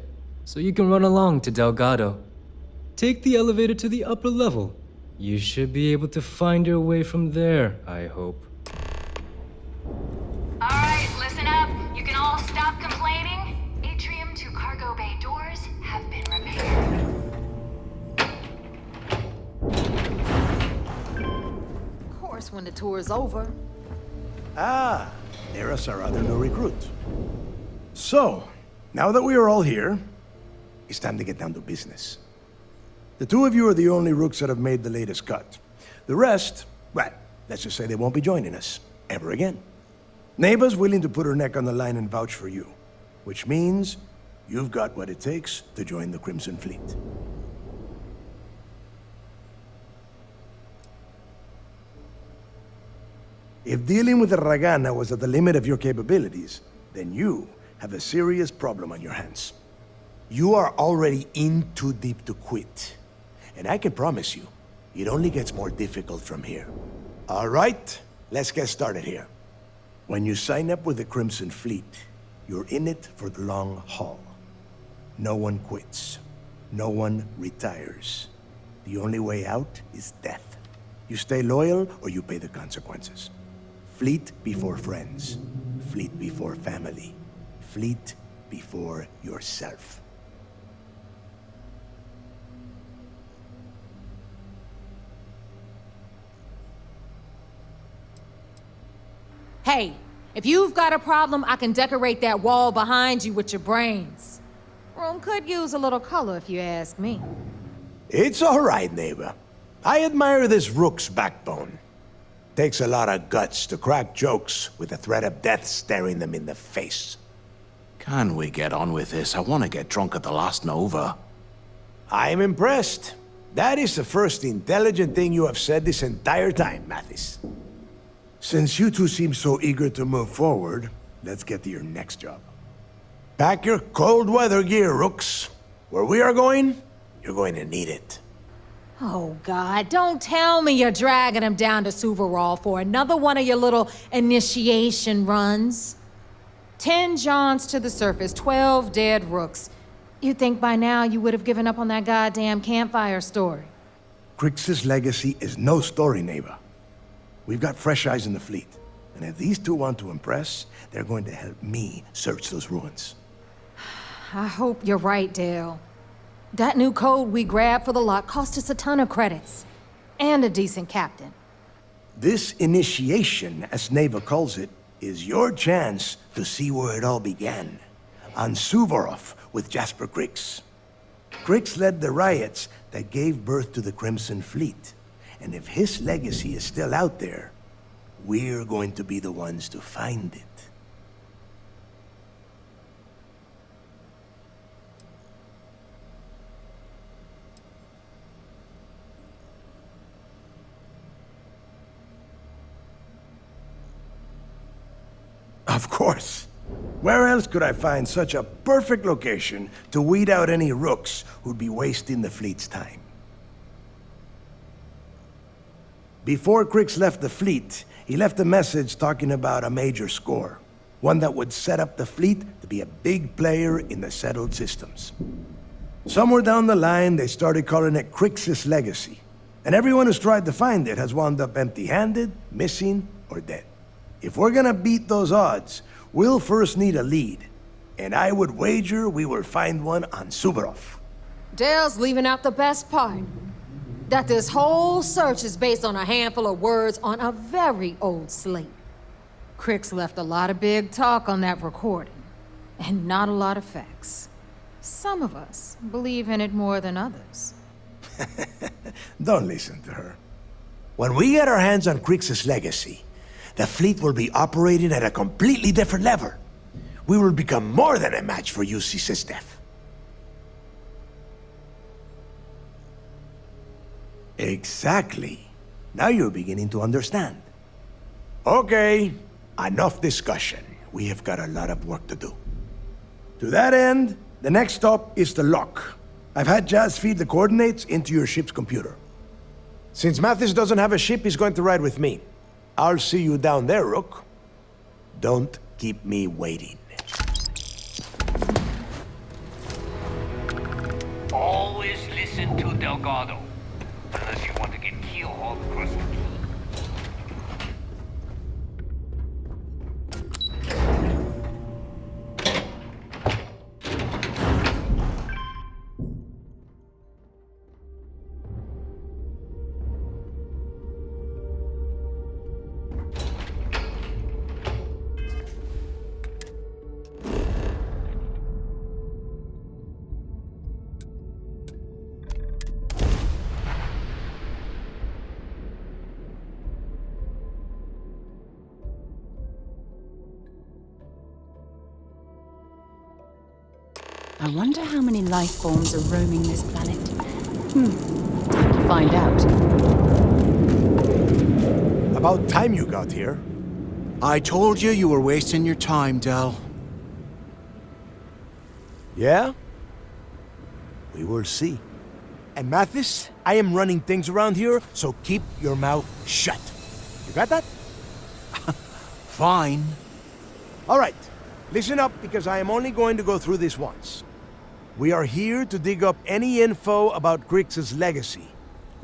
so you can run along to Delgado. Take the elevator to the upper level. You should be able to find your way from there, I hope. Alright, listen up. You can all stop complaining. Atrium to cargo bay doors have been repaired. Of course, when the tour is over. Ah, there's our other new recruit. So, now that we are all here, it's time to get down to business. The two of you are the only rooks that have made the latest cut. The rest, well, let's just say they won't be joining us ever again. Neva's willing to put her neck on the line and vouch for you, which means you've got what it takes to join the Crimson Fleet. If dealing with the Ragana was at the limit of your capabilities, then you have a serious problem on your hands. You are already in too deep to quit. And I can promise you, it only gets more difficult from here. All right, let's get started here. When you sign up with the Crimson Fleet, you're in it for the long haul. No one quits. No one retires. The only way out is death. You stay loyal or you pay the consequences. Fleet before friends. Fleet before family. Fleet before yourself. Hey, if you've got a problem, I can decorate that wall behind you with your brains. Room could use a little color if you ask me. It's all right, neighbor. I admire this rook's backbone. Takes a lot of guts to crack jokes with the threat of death staring them in the face. Can we get on with this? I want to get drunk at the last Nova. I'm impressed. That is the first intelligent thing you have said this entire time, Mathis. Since you two seem so eager to move forward, let's get to your next job. Pack your cold weather gear, rooks. Where we are going, you're going to need it. Oh, God, don't tell me you're dragging him down to Suvarol for another one of your little initiation runs. 10 Johns to the surface, 12 dead rooks. You'd think by now you would have given up on that goddamn campfire story. Crix's legacy is no story, neighbor. We've got fresh eyes in the fleet. And if these two want to impress, they're going to help me search those ruins. I hope you're right, Dale. That new code we grabbed for the lot cost us a ton of credits. And a decent captain. This initiation, as Neva calls it, is your chance to see where it all began. On Suvorov with Jasper Crix. Crix led the riots that gave birth to the Crimson Fleet. And if his legacy is still out there, we're going to be the ones to find it. Of course. Where else could I find such a perfect location to weed out any rooks who'd be wasting the fleet's time? Before Crix left the fleet, he left a message talking about a major score. One that would set up the fleet to be a big player in the settled systems. Somewhere down the line, they started calling it Crix's legacy. And everyone who's tried to find it has wound up empty-handed, missing, or dead. If we're gonna beat those odds, we'll first need a lead. And I would wager we will find one on Suvorov. Dale's leaving out the best part. That this whole search is based on a handful of words on a very old slate. Crix left a lot of big talk on that recording. and not a lot of facts. Some of us believe in it more than others. Don't listen to her. When we get our hands on Crix's legacy, the fleet will be operating at a completely different level. We will become more than a match for UC Sistef. Exactly. Now you're beginning to understand. Okay, enough discussion. We have got a lot of work to do. To that end, the next stop is the lock. I've had Jazz feed the coordinates into your ship's computer. Since Mathis doesn't have a ship, he's going to ride with me. I'll see you down there, Rook. Don't keep me waiting. Always listen to Delgado. Unless you want to get keel-hauled across the key. I wonder how many life forms are roaming this planet. Time to find out. About time you got here. I told you you were wasting your time, Del. Yeah? We will see. And Mathis, I am running things around here, so keep your mouth shut. You got that? Fine. All right. Listen up, because I am only going to go through this once. We are here to dig up any info about Crix's legacy.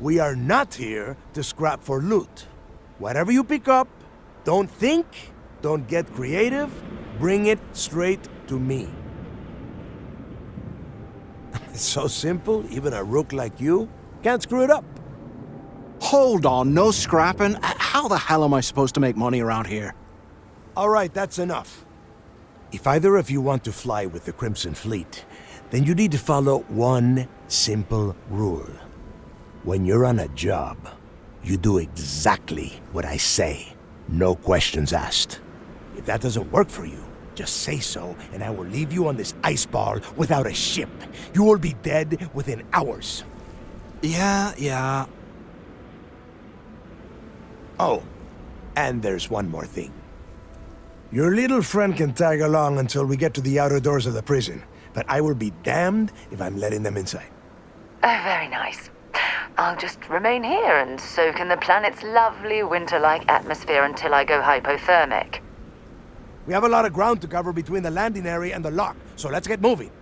We are not here to scrap for loot. Whatever you pick up, don't think, don't get creative, bring it straight to me. It's so simple, even a rook like you can't screw it up. Hold on, no scrapping? How the hell am I supposed to make money around here? All right, that's enough. If either of you want to fly with the Crimson Fleet, then you need to follow one simple rule. When you're on a job, you do exactly what I say. No questions asked. If that doesn't work for you, just say so, and I will leave you on this ice ball without a ship. You will be dead within hours. Yeah. Oh, and there's one more thing. Your little friend can tag along until we get to the outer doors of the prison, but I will be damned if I'm letting them inside. Oh, very nice. I'll just remain here and soak in the planet's lovely winter-like atmosphere until I go hypothermic. We have a lot of ground to cover between the landing area and the lock, so let's get moving.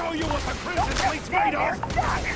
show you what the Crimson Fleet's made of!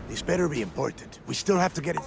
This better be important. We still have to get it.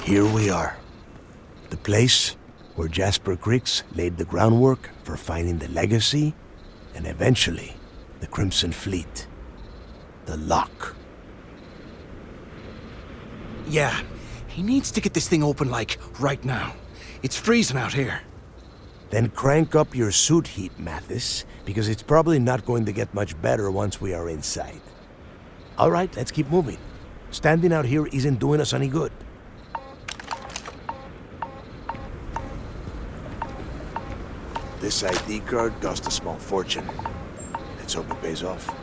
Here we are. The place where Jasper Griggs laid the groundwork for finding the legacy and eventually the Crimson Fleet. The lock. Yeah, he needs to get this thing open, like, right now. It's freezing out here. Then crank up your suit heat, Mathis, because it's probably not going to get much better once we are inside. All right, let's keep moving. Standing out here isn't doing us any good. This ID card cost a small fortune. Let's hope it pays off.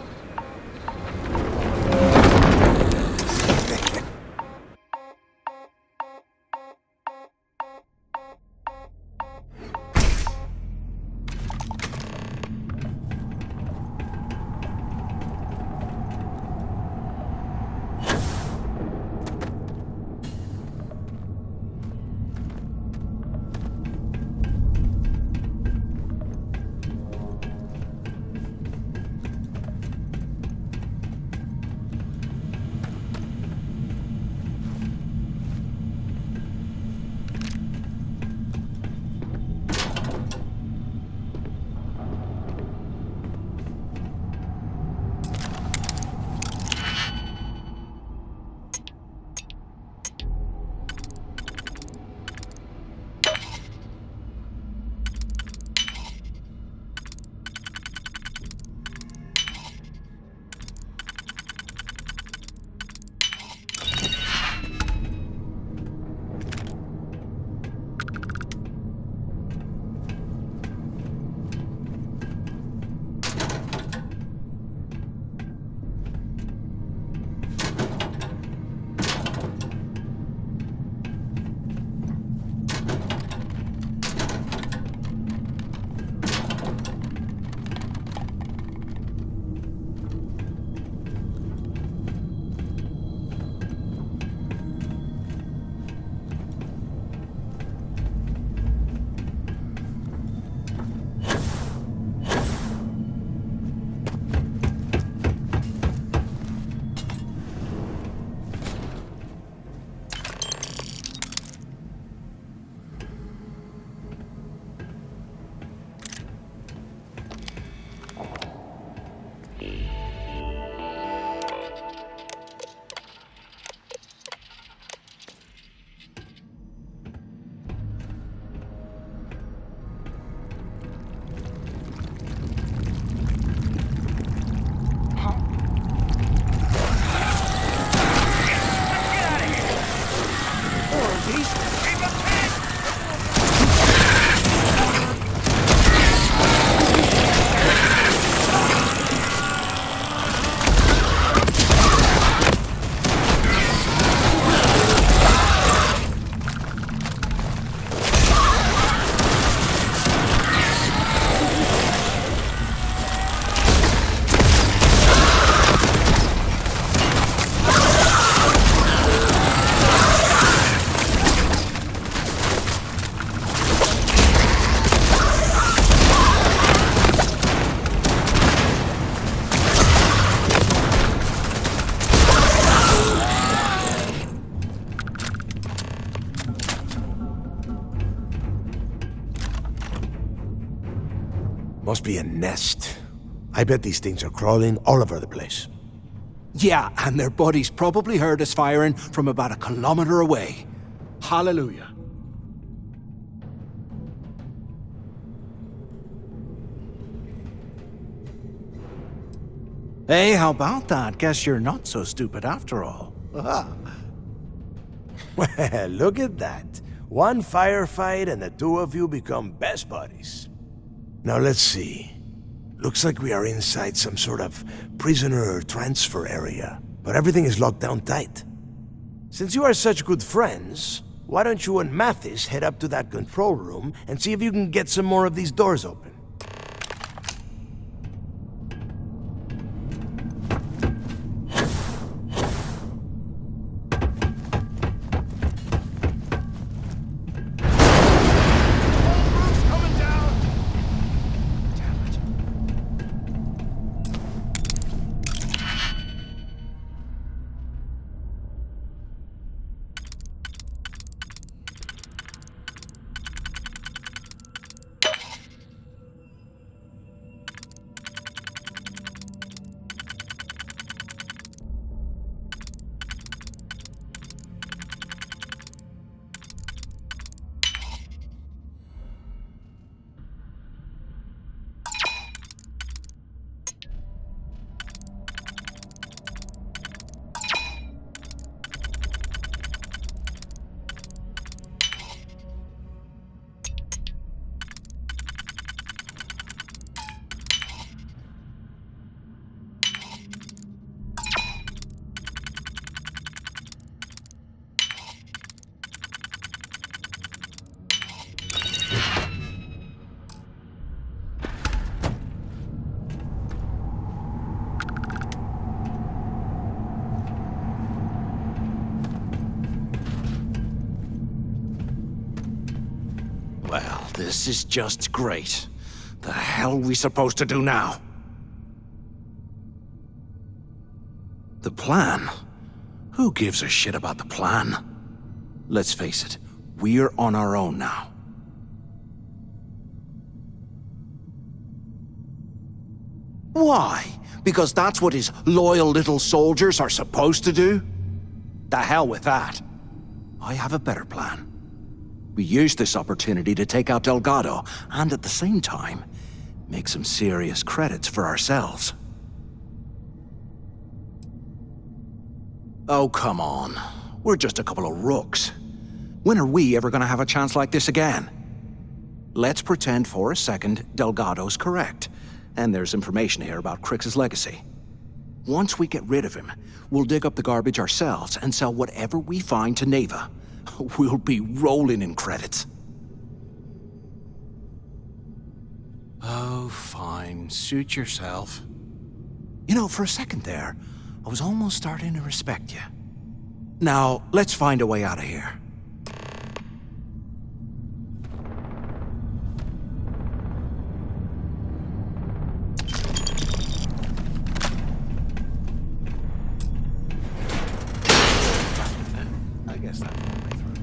Must be a nest. I bet these things are crawling all over the place. Yeah, and their buddies probably heard us firing from about a kilometer away. Hallelujah. Hey, how about that? Guess you're not so stupid after all. Well, look at that. One firefight and the two of you become best buddies. Now let's see. Looks like we are inside some sort of prisoner transfer area, but everything is locked down tight. Since you are such good friends, why don't you and Mathis head up to that control room and see if you can get some more of these doors open? Well, this is just great. The hell are we supposed to do now? The plan? Who gives a shit about the plan? Let's face it, we're on our own now. Why? Because that's what his loyal little soldiers are supposed to do? The hell with that. I have a better plan. We use this opportunity to take out Delgado, and at the same time, make some serious credits for ourselves. Oh, come on. We're just a couple of rooks. When are we ever gonna have a chance like this again? Let's pretend for a second Delgado's correct, and there's information here about Crix's legacy. Once we get rid of him, we'll dig up the garbage ourselves and sell whatever we find to Neva. We'll be rolling in credits. Oh, fine. Suit yourself. You know, for a second there, I was almost starting to respect you. Now, let's find a way out of here. I guess that's all the way through.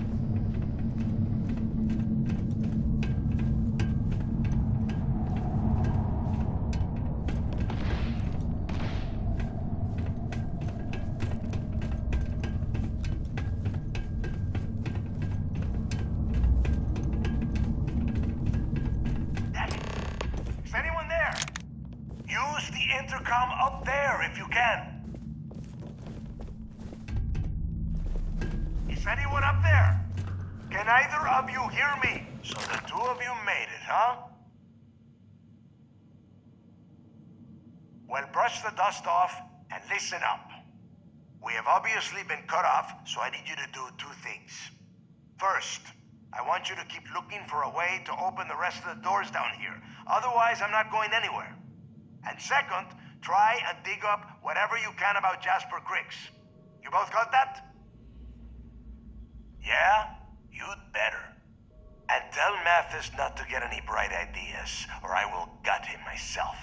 Is anyone there? Use the intercom up there if you can. Is anyone up there? Can either of you hear me? So the two of you made it, huh? Well, brush the dust off and listen up. We have obviously been cut off, so I need you to do two things. First, I want you to keep looking for a way to open the rest of the doors down here. Otherwise, I'm not going anywhere. And second, try and dig up whatever you can about Jasper Crix. You both got that? Yeah? You'd better. And tell Mathis not to get any bright ideas, or I will gut him myself.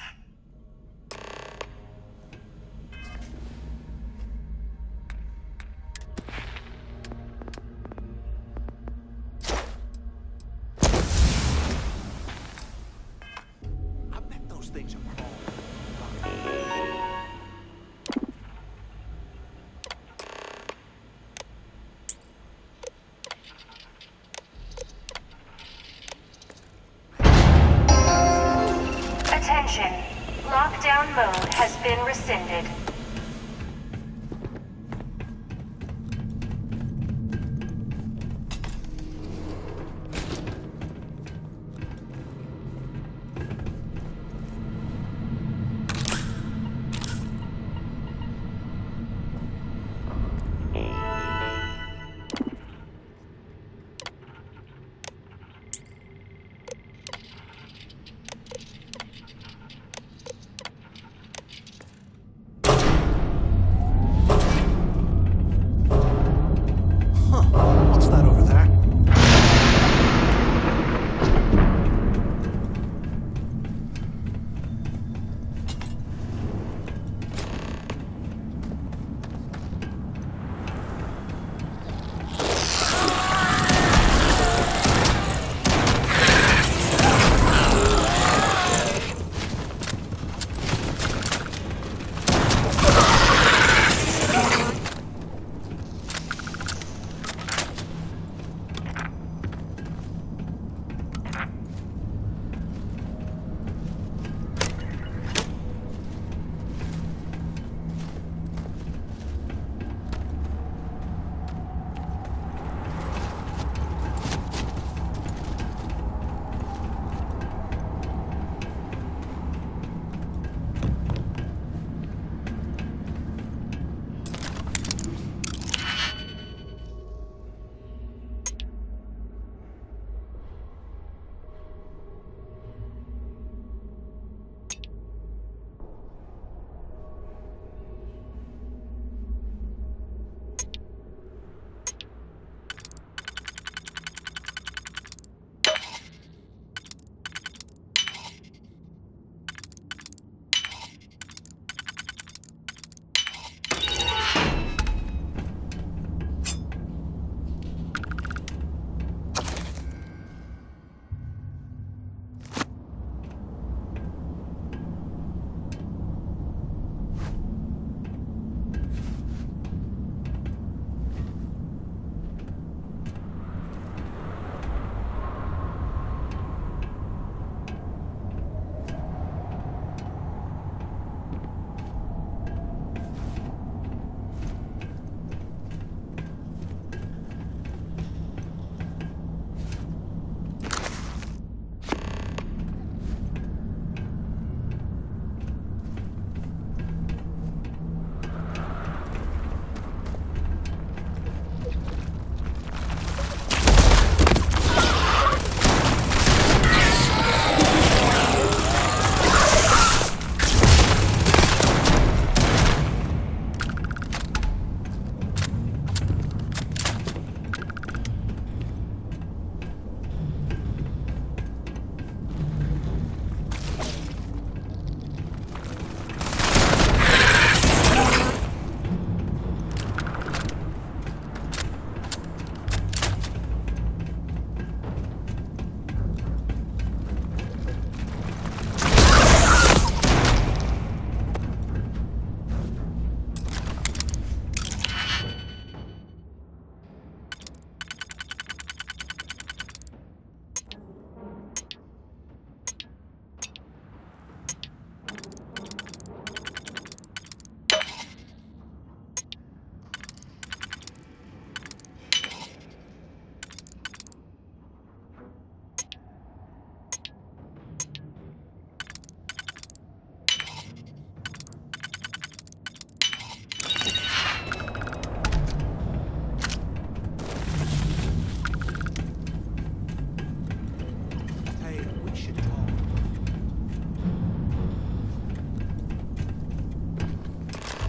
Attention. Lockdown mode has been rescinded. What's that over there?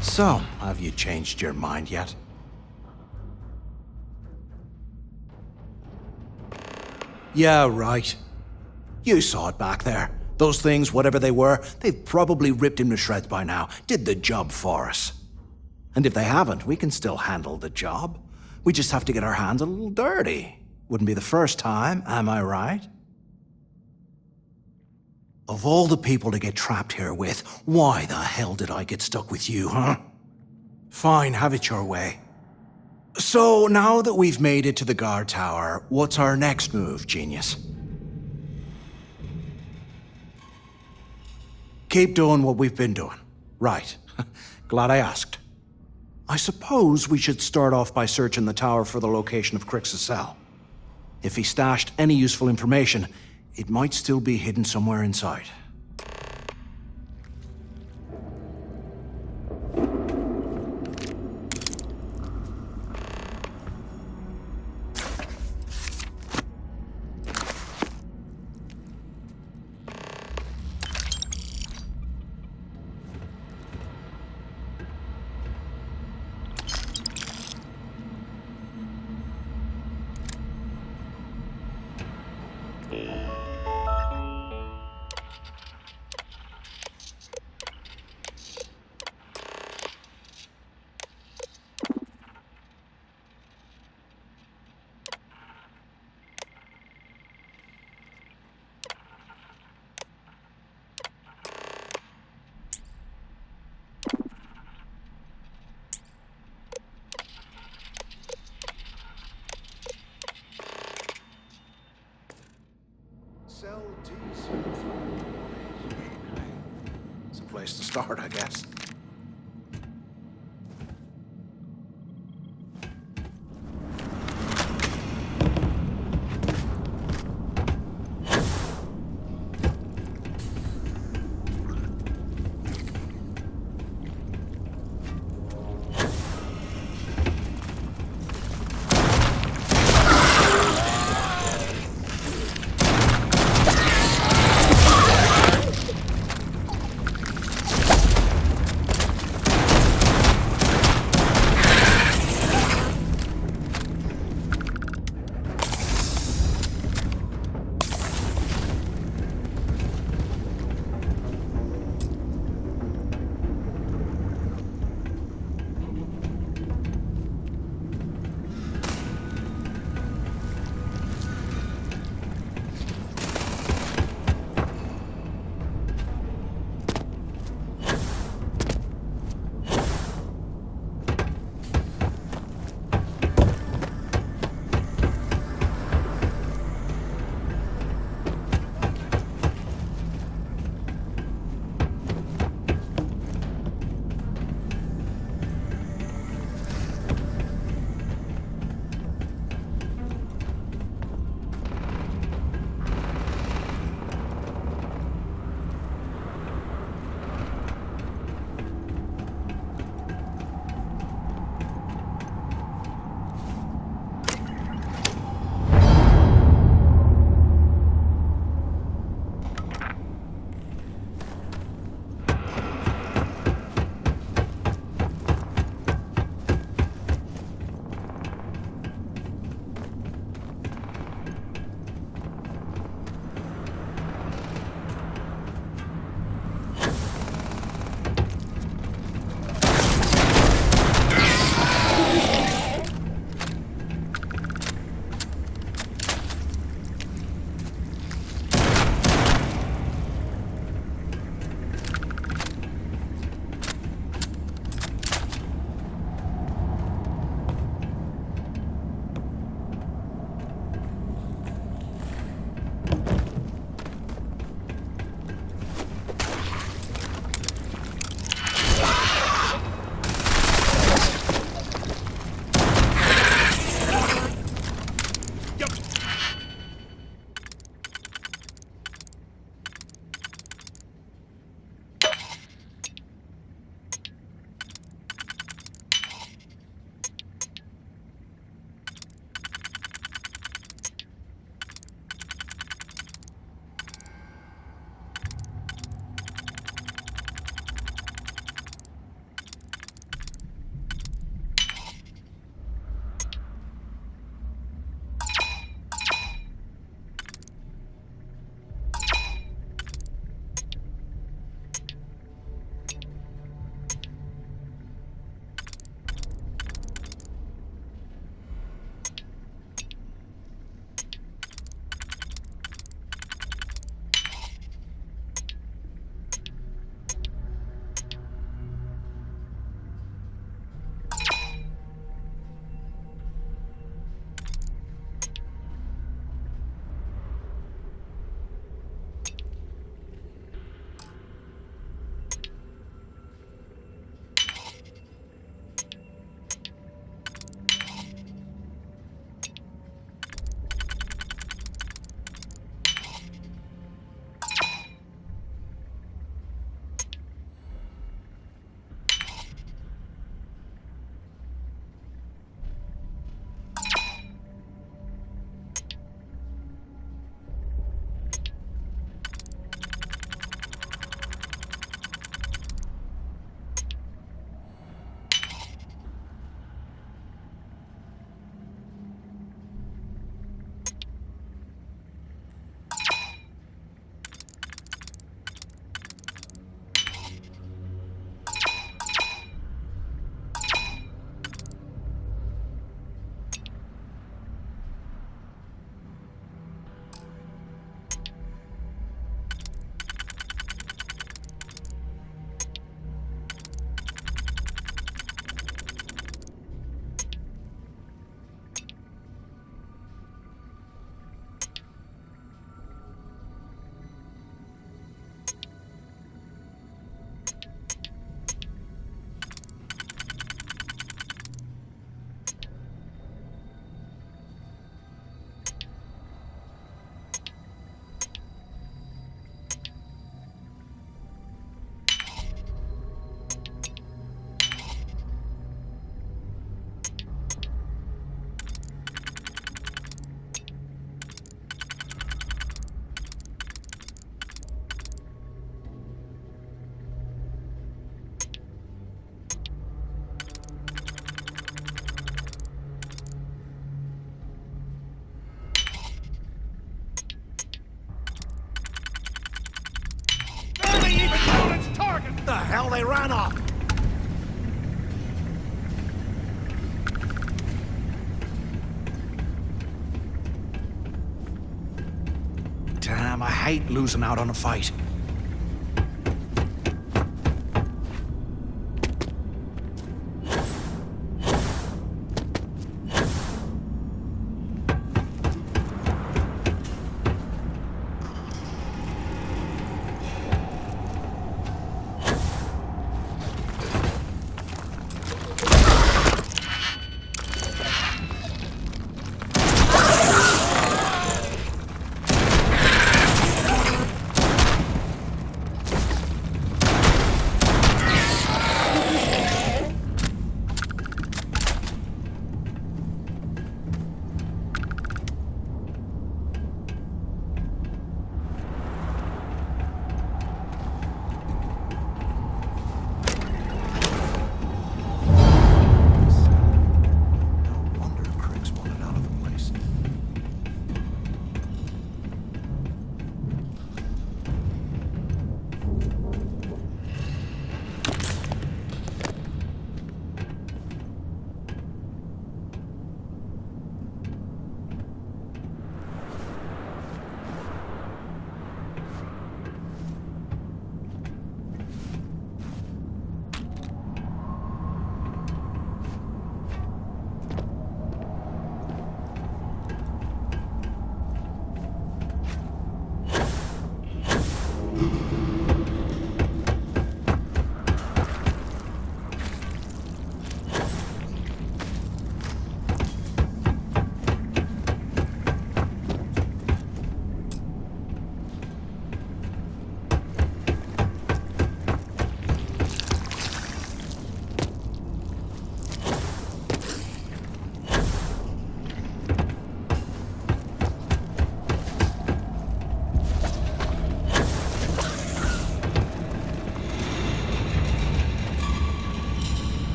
So, have you changed your mind yet? Yeah, right. You saw it back there. Those things, whatever they were, they've probably ripped him to shreds by now. Did the job for us. And if they haven't, we can still handle the job. We just have to get our hands a little dirty. Wouldn't be the first time, am I right? Of all the people to get trapped here with, why the hell did I get stuck with you, huh? Fine, have it your way. So, now that we've made it to the guard tower, what's our next move, genius? Keep doing what we've been doing. Right. Glad I asked. I suppose we should start off by searching the tower for the location of Crix's cell. If he stashed any useful information, it might still be hidden somewhere inside. It's a place to start, I guess. hell they ran off? Damn, I hate losing out on a fight.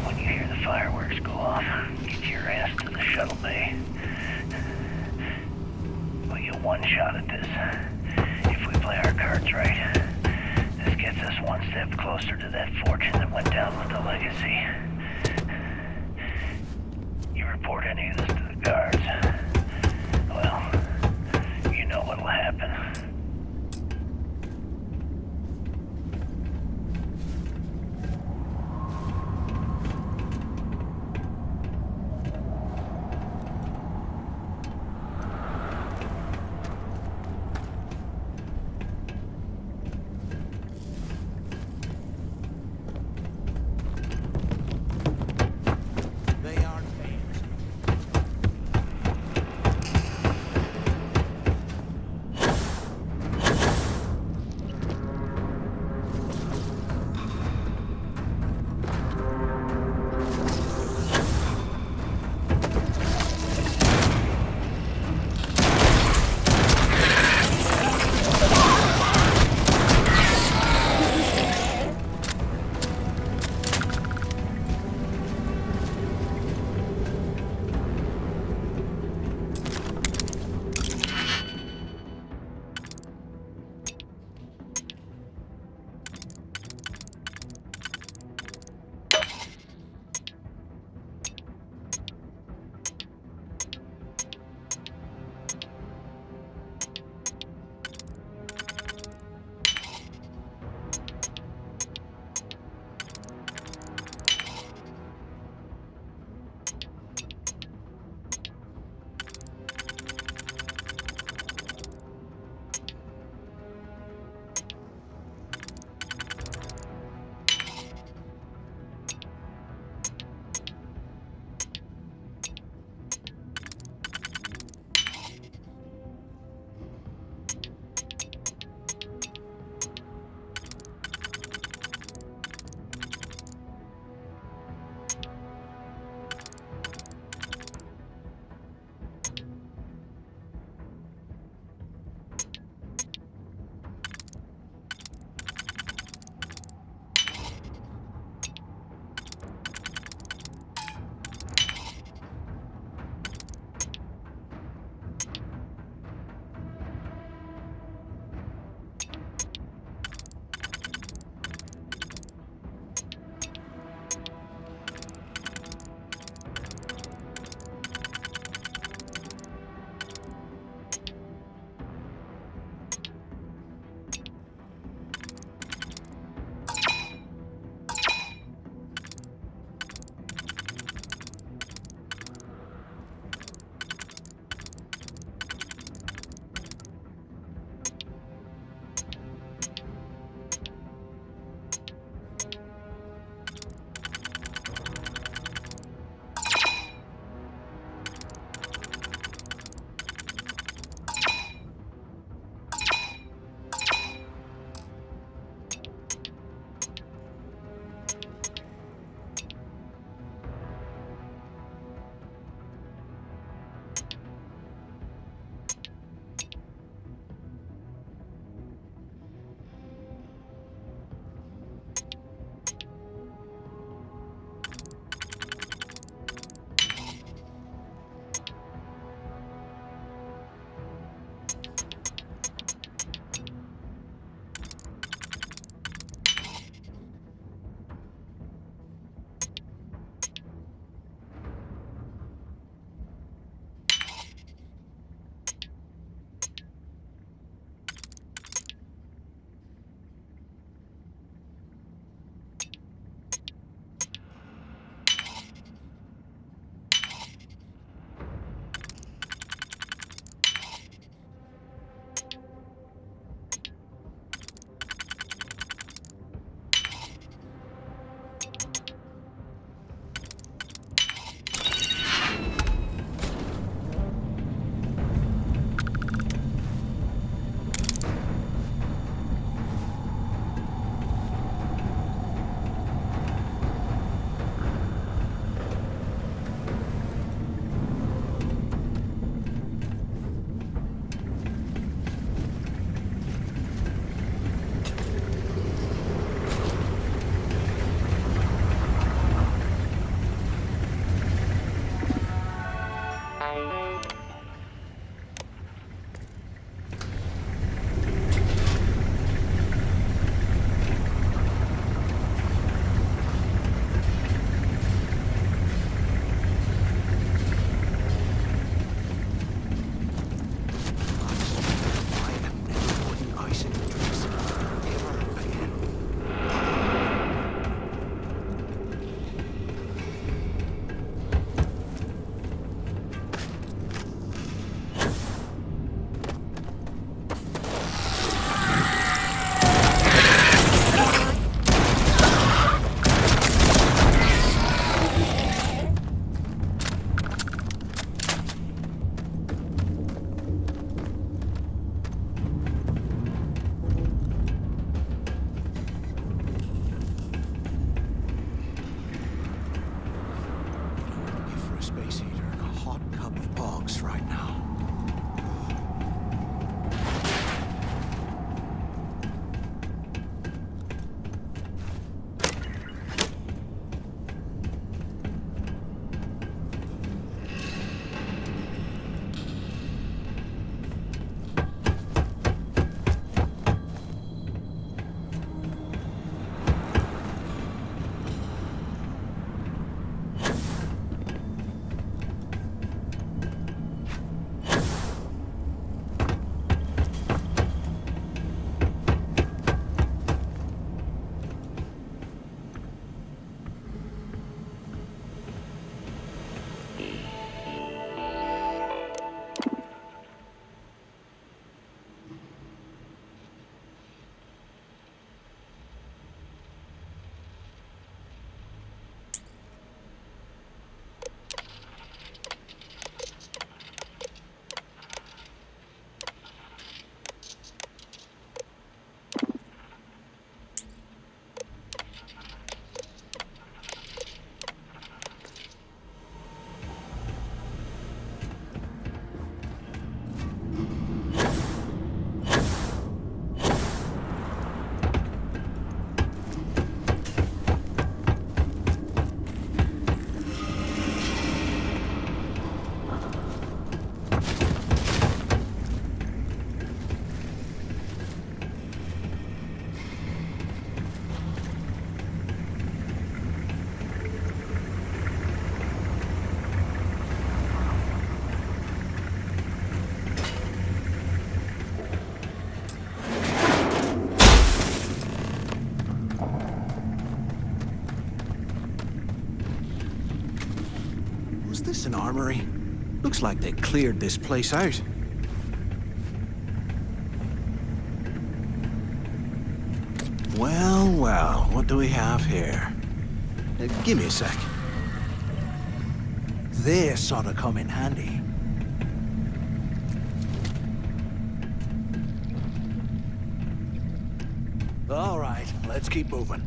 When you hear the fireworks go off, get your ass to the shuttle bay. We'll get one shot at this. If we play our cards right, this gets us one step closer to that fortune that went down with the legacy. You report any of this to the guards, well, you know what'll happen. right now. Was this an armory? Looks like they cleared this place out. Well, well, what do we have here? Give me a sec. This ought to come in handy. All right, let's keep moving.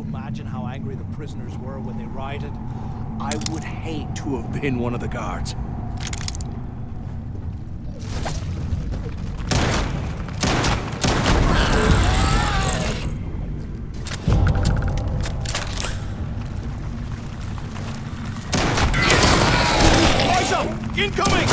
Imagine how angry the prisoners were when they rioted. I would hate to have been one of the guards. Eyes up! Incoming!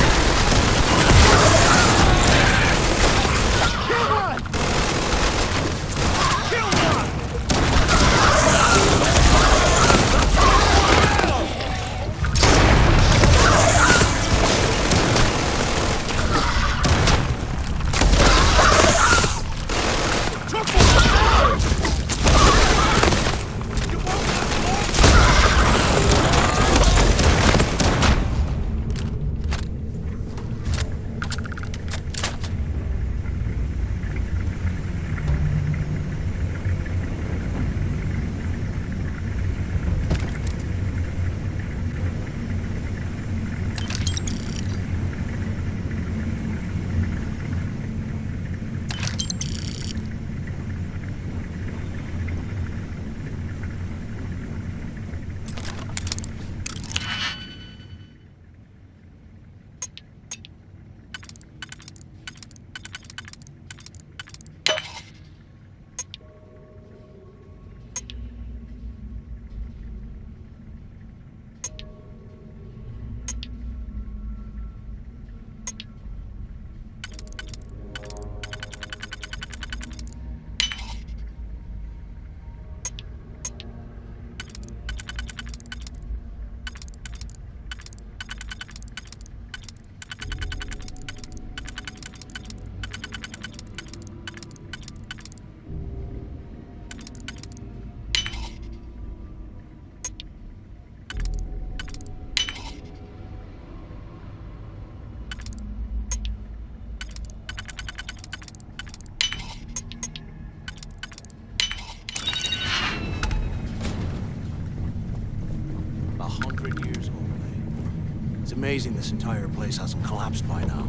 100 years old, eh? It's amazing this entire place hasn't collapsed by now.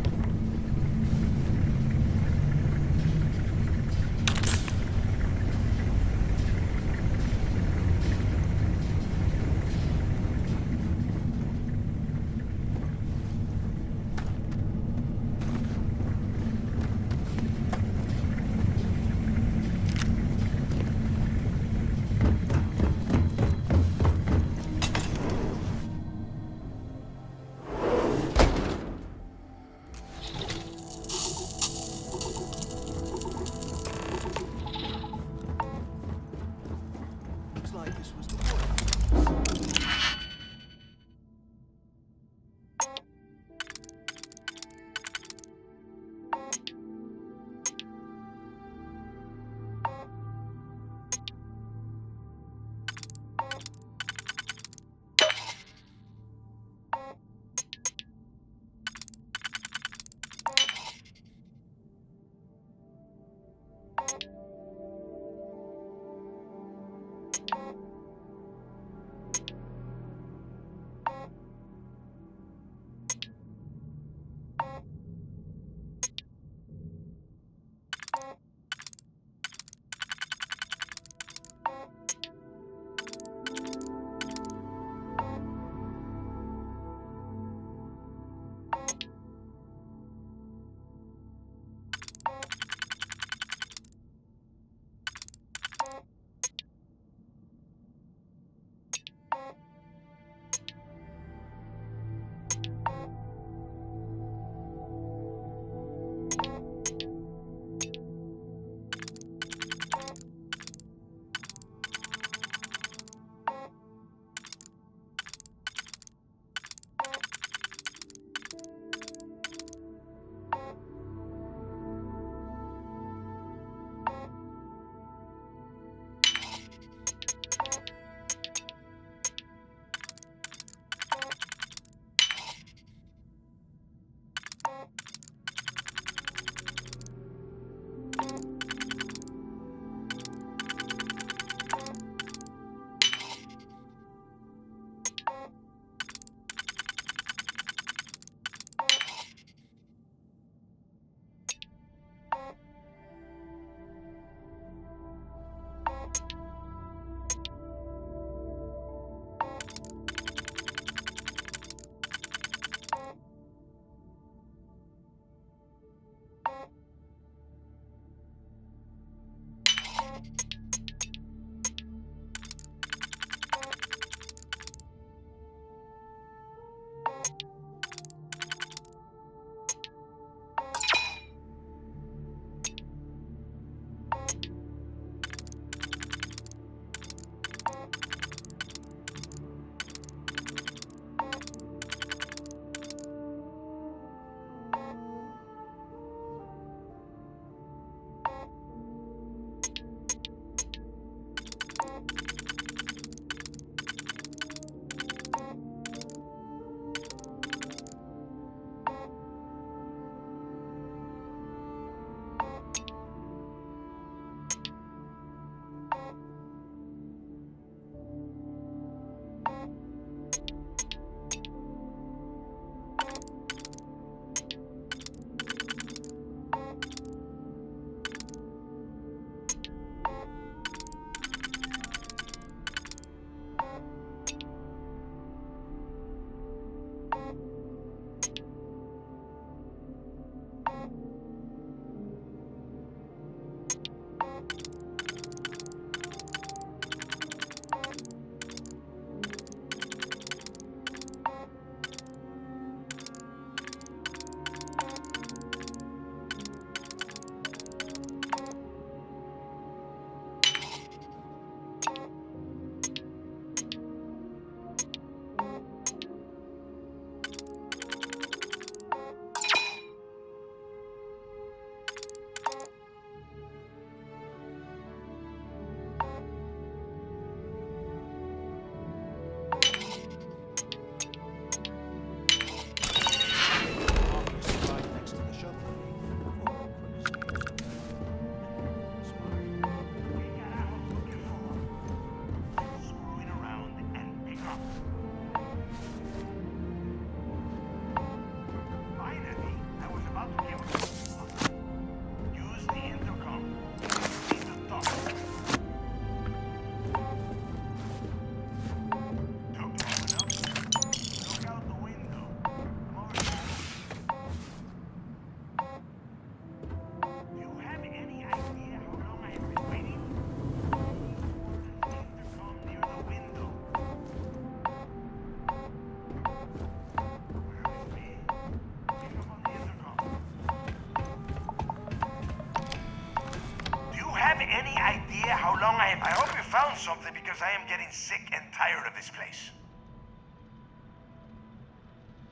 I hope you found something because I am getting sick and tired of this place.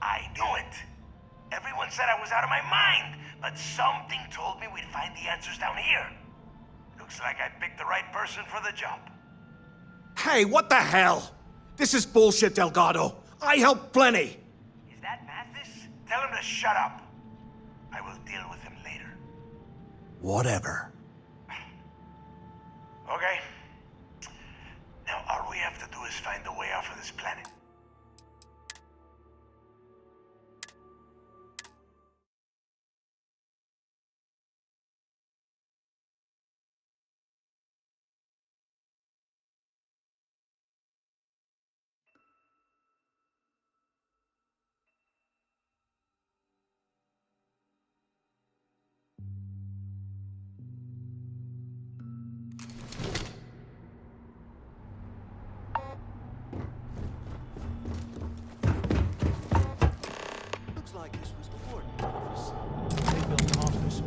I knew it. Everyone said I was out of my mind, but something told me we'd find the answers down here. Looks like I picked the right person for the job. Hey, what the hell? This is bullshit, Delgado. I helped plenty. Is that Mathis? Tell him to shut up. I will deal with him later. Whatever. Okay. Now all we have to do is find a way off of this planet. Looks like this was the warden's office. They built an office.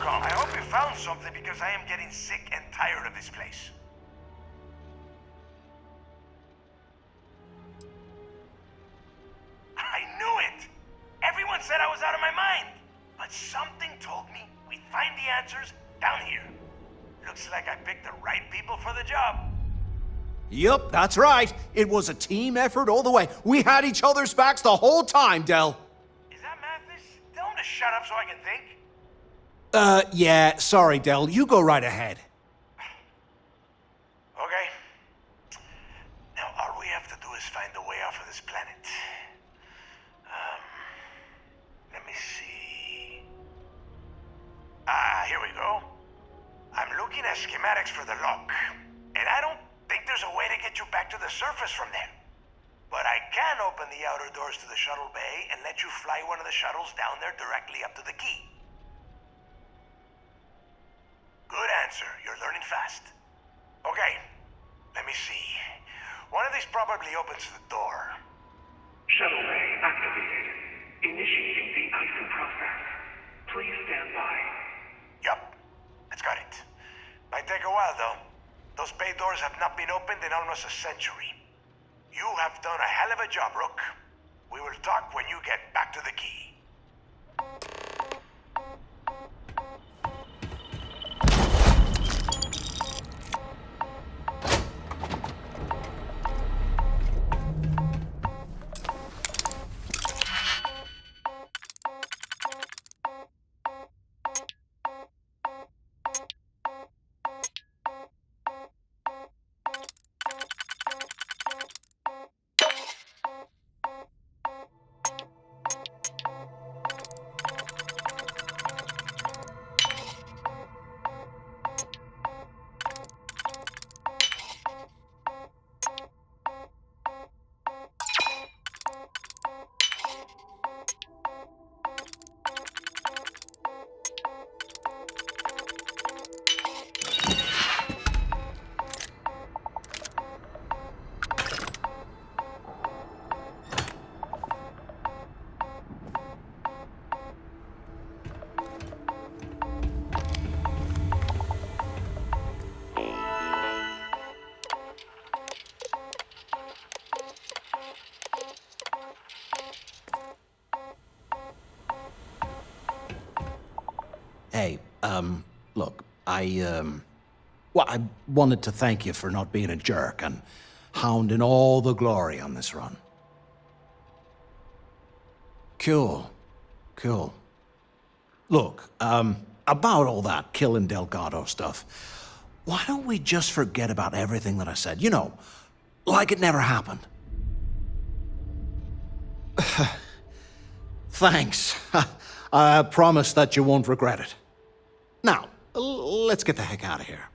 I hope you found something because I am getting sick and tired of this place. I knew it! Everyone said I was out of my mind. But something told me we'd find the answers down here. Looks like I picked the right people for the job. Yup, that's right. It was a team effort all the way. We had each other's backs the whole time, Del. Is that Mathis? Tell him to shut up so I can think. Yeah, sorry, Del. You go right ahead. Okay. Now all we have to do is find a way off of this planet. Let me see. Here we go. I'm looking at schematics for the lock, and I don't think there's a way to get you back to the surface from there. But I can open the outer doors to the shuttle bay and let you fly one of the shuttles down there directly up to the key. Good answer. You're learning fast. Okay, let me see. One of these probably opens the door. Shuttle bay activated. Initiating the icing process. Please stand by. Yup, it's got it. Might take a while though. Those bay doors have not not been opened in almost a century. You have done a hell of a job, Rook. We will talk when you get back to the key. Hey, look, well, I wanted to thank you for not being a jerk and hounding all the glory on this run. Cool. Look, about all that killing Delgado stuff, why don't we just forget about everything that I said? You know, like it never happened. Thanks. I promise that you won't regret it. Now, let's get the heck out of here.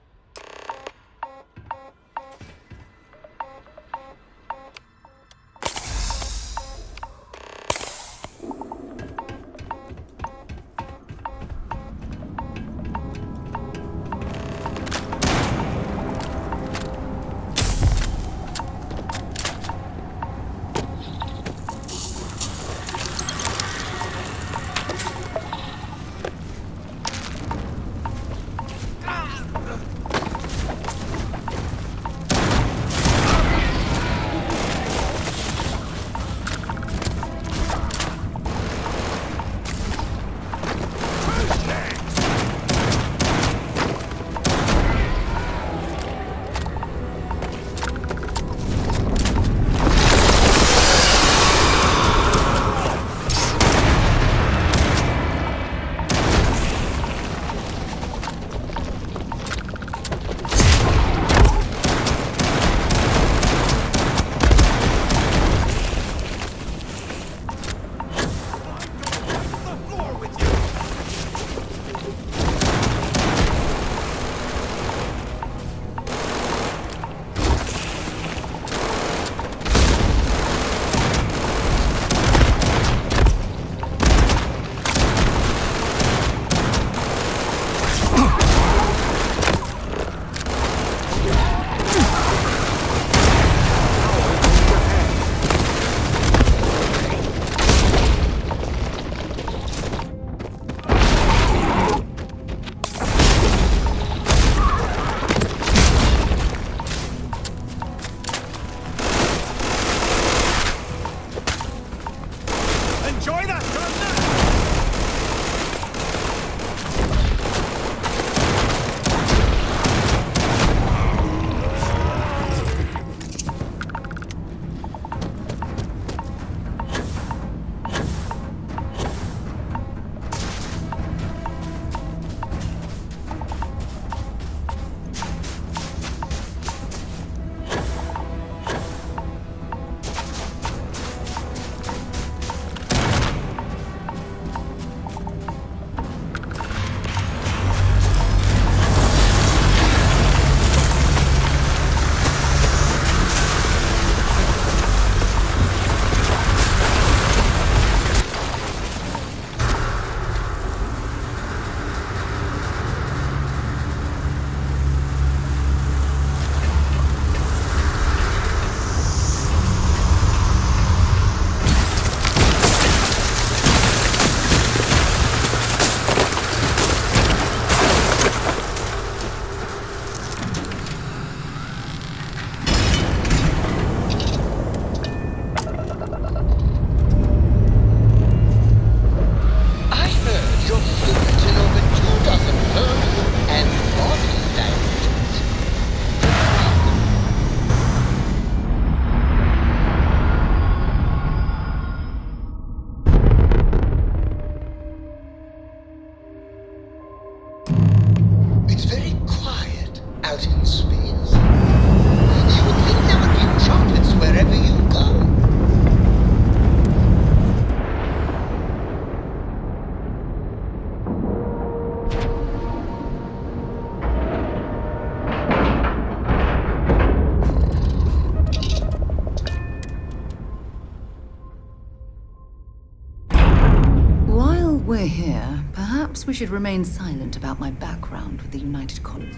We're here. Perhaps we should remain silent about my background with the United Colony.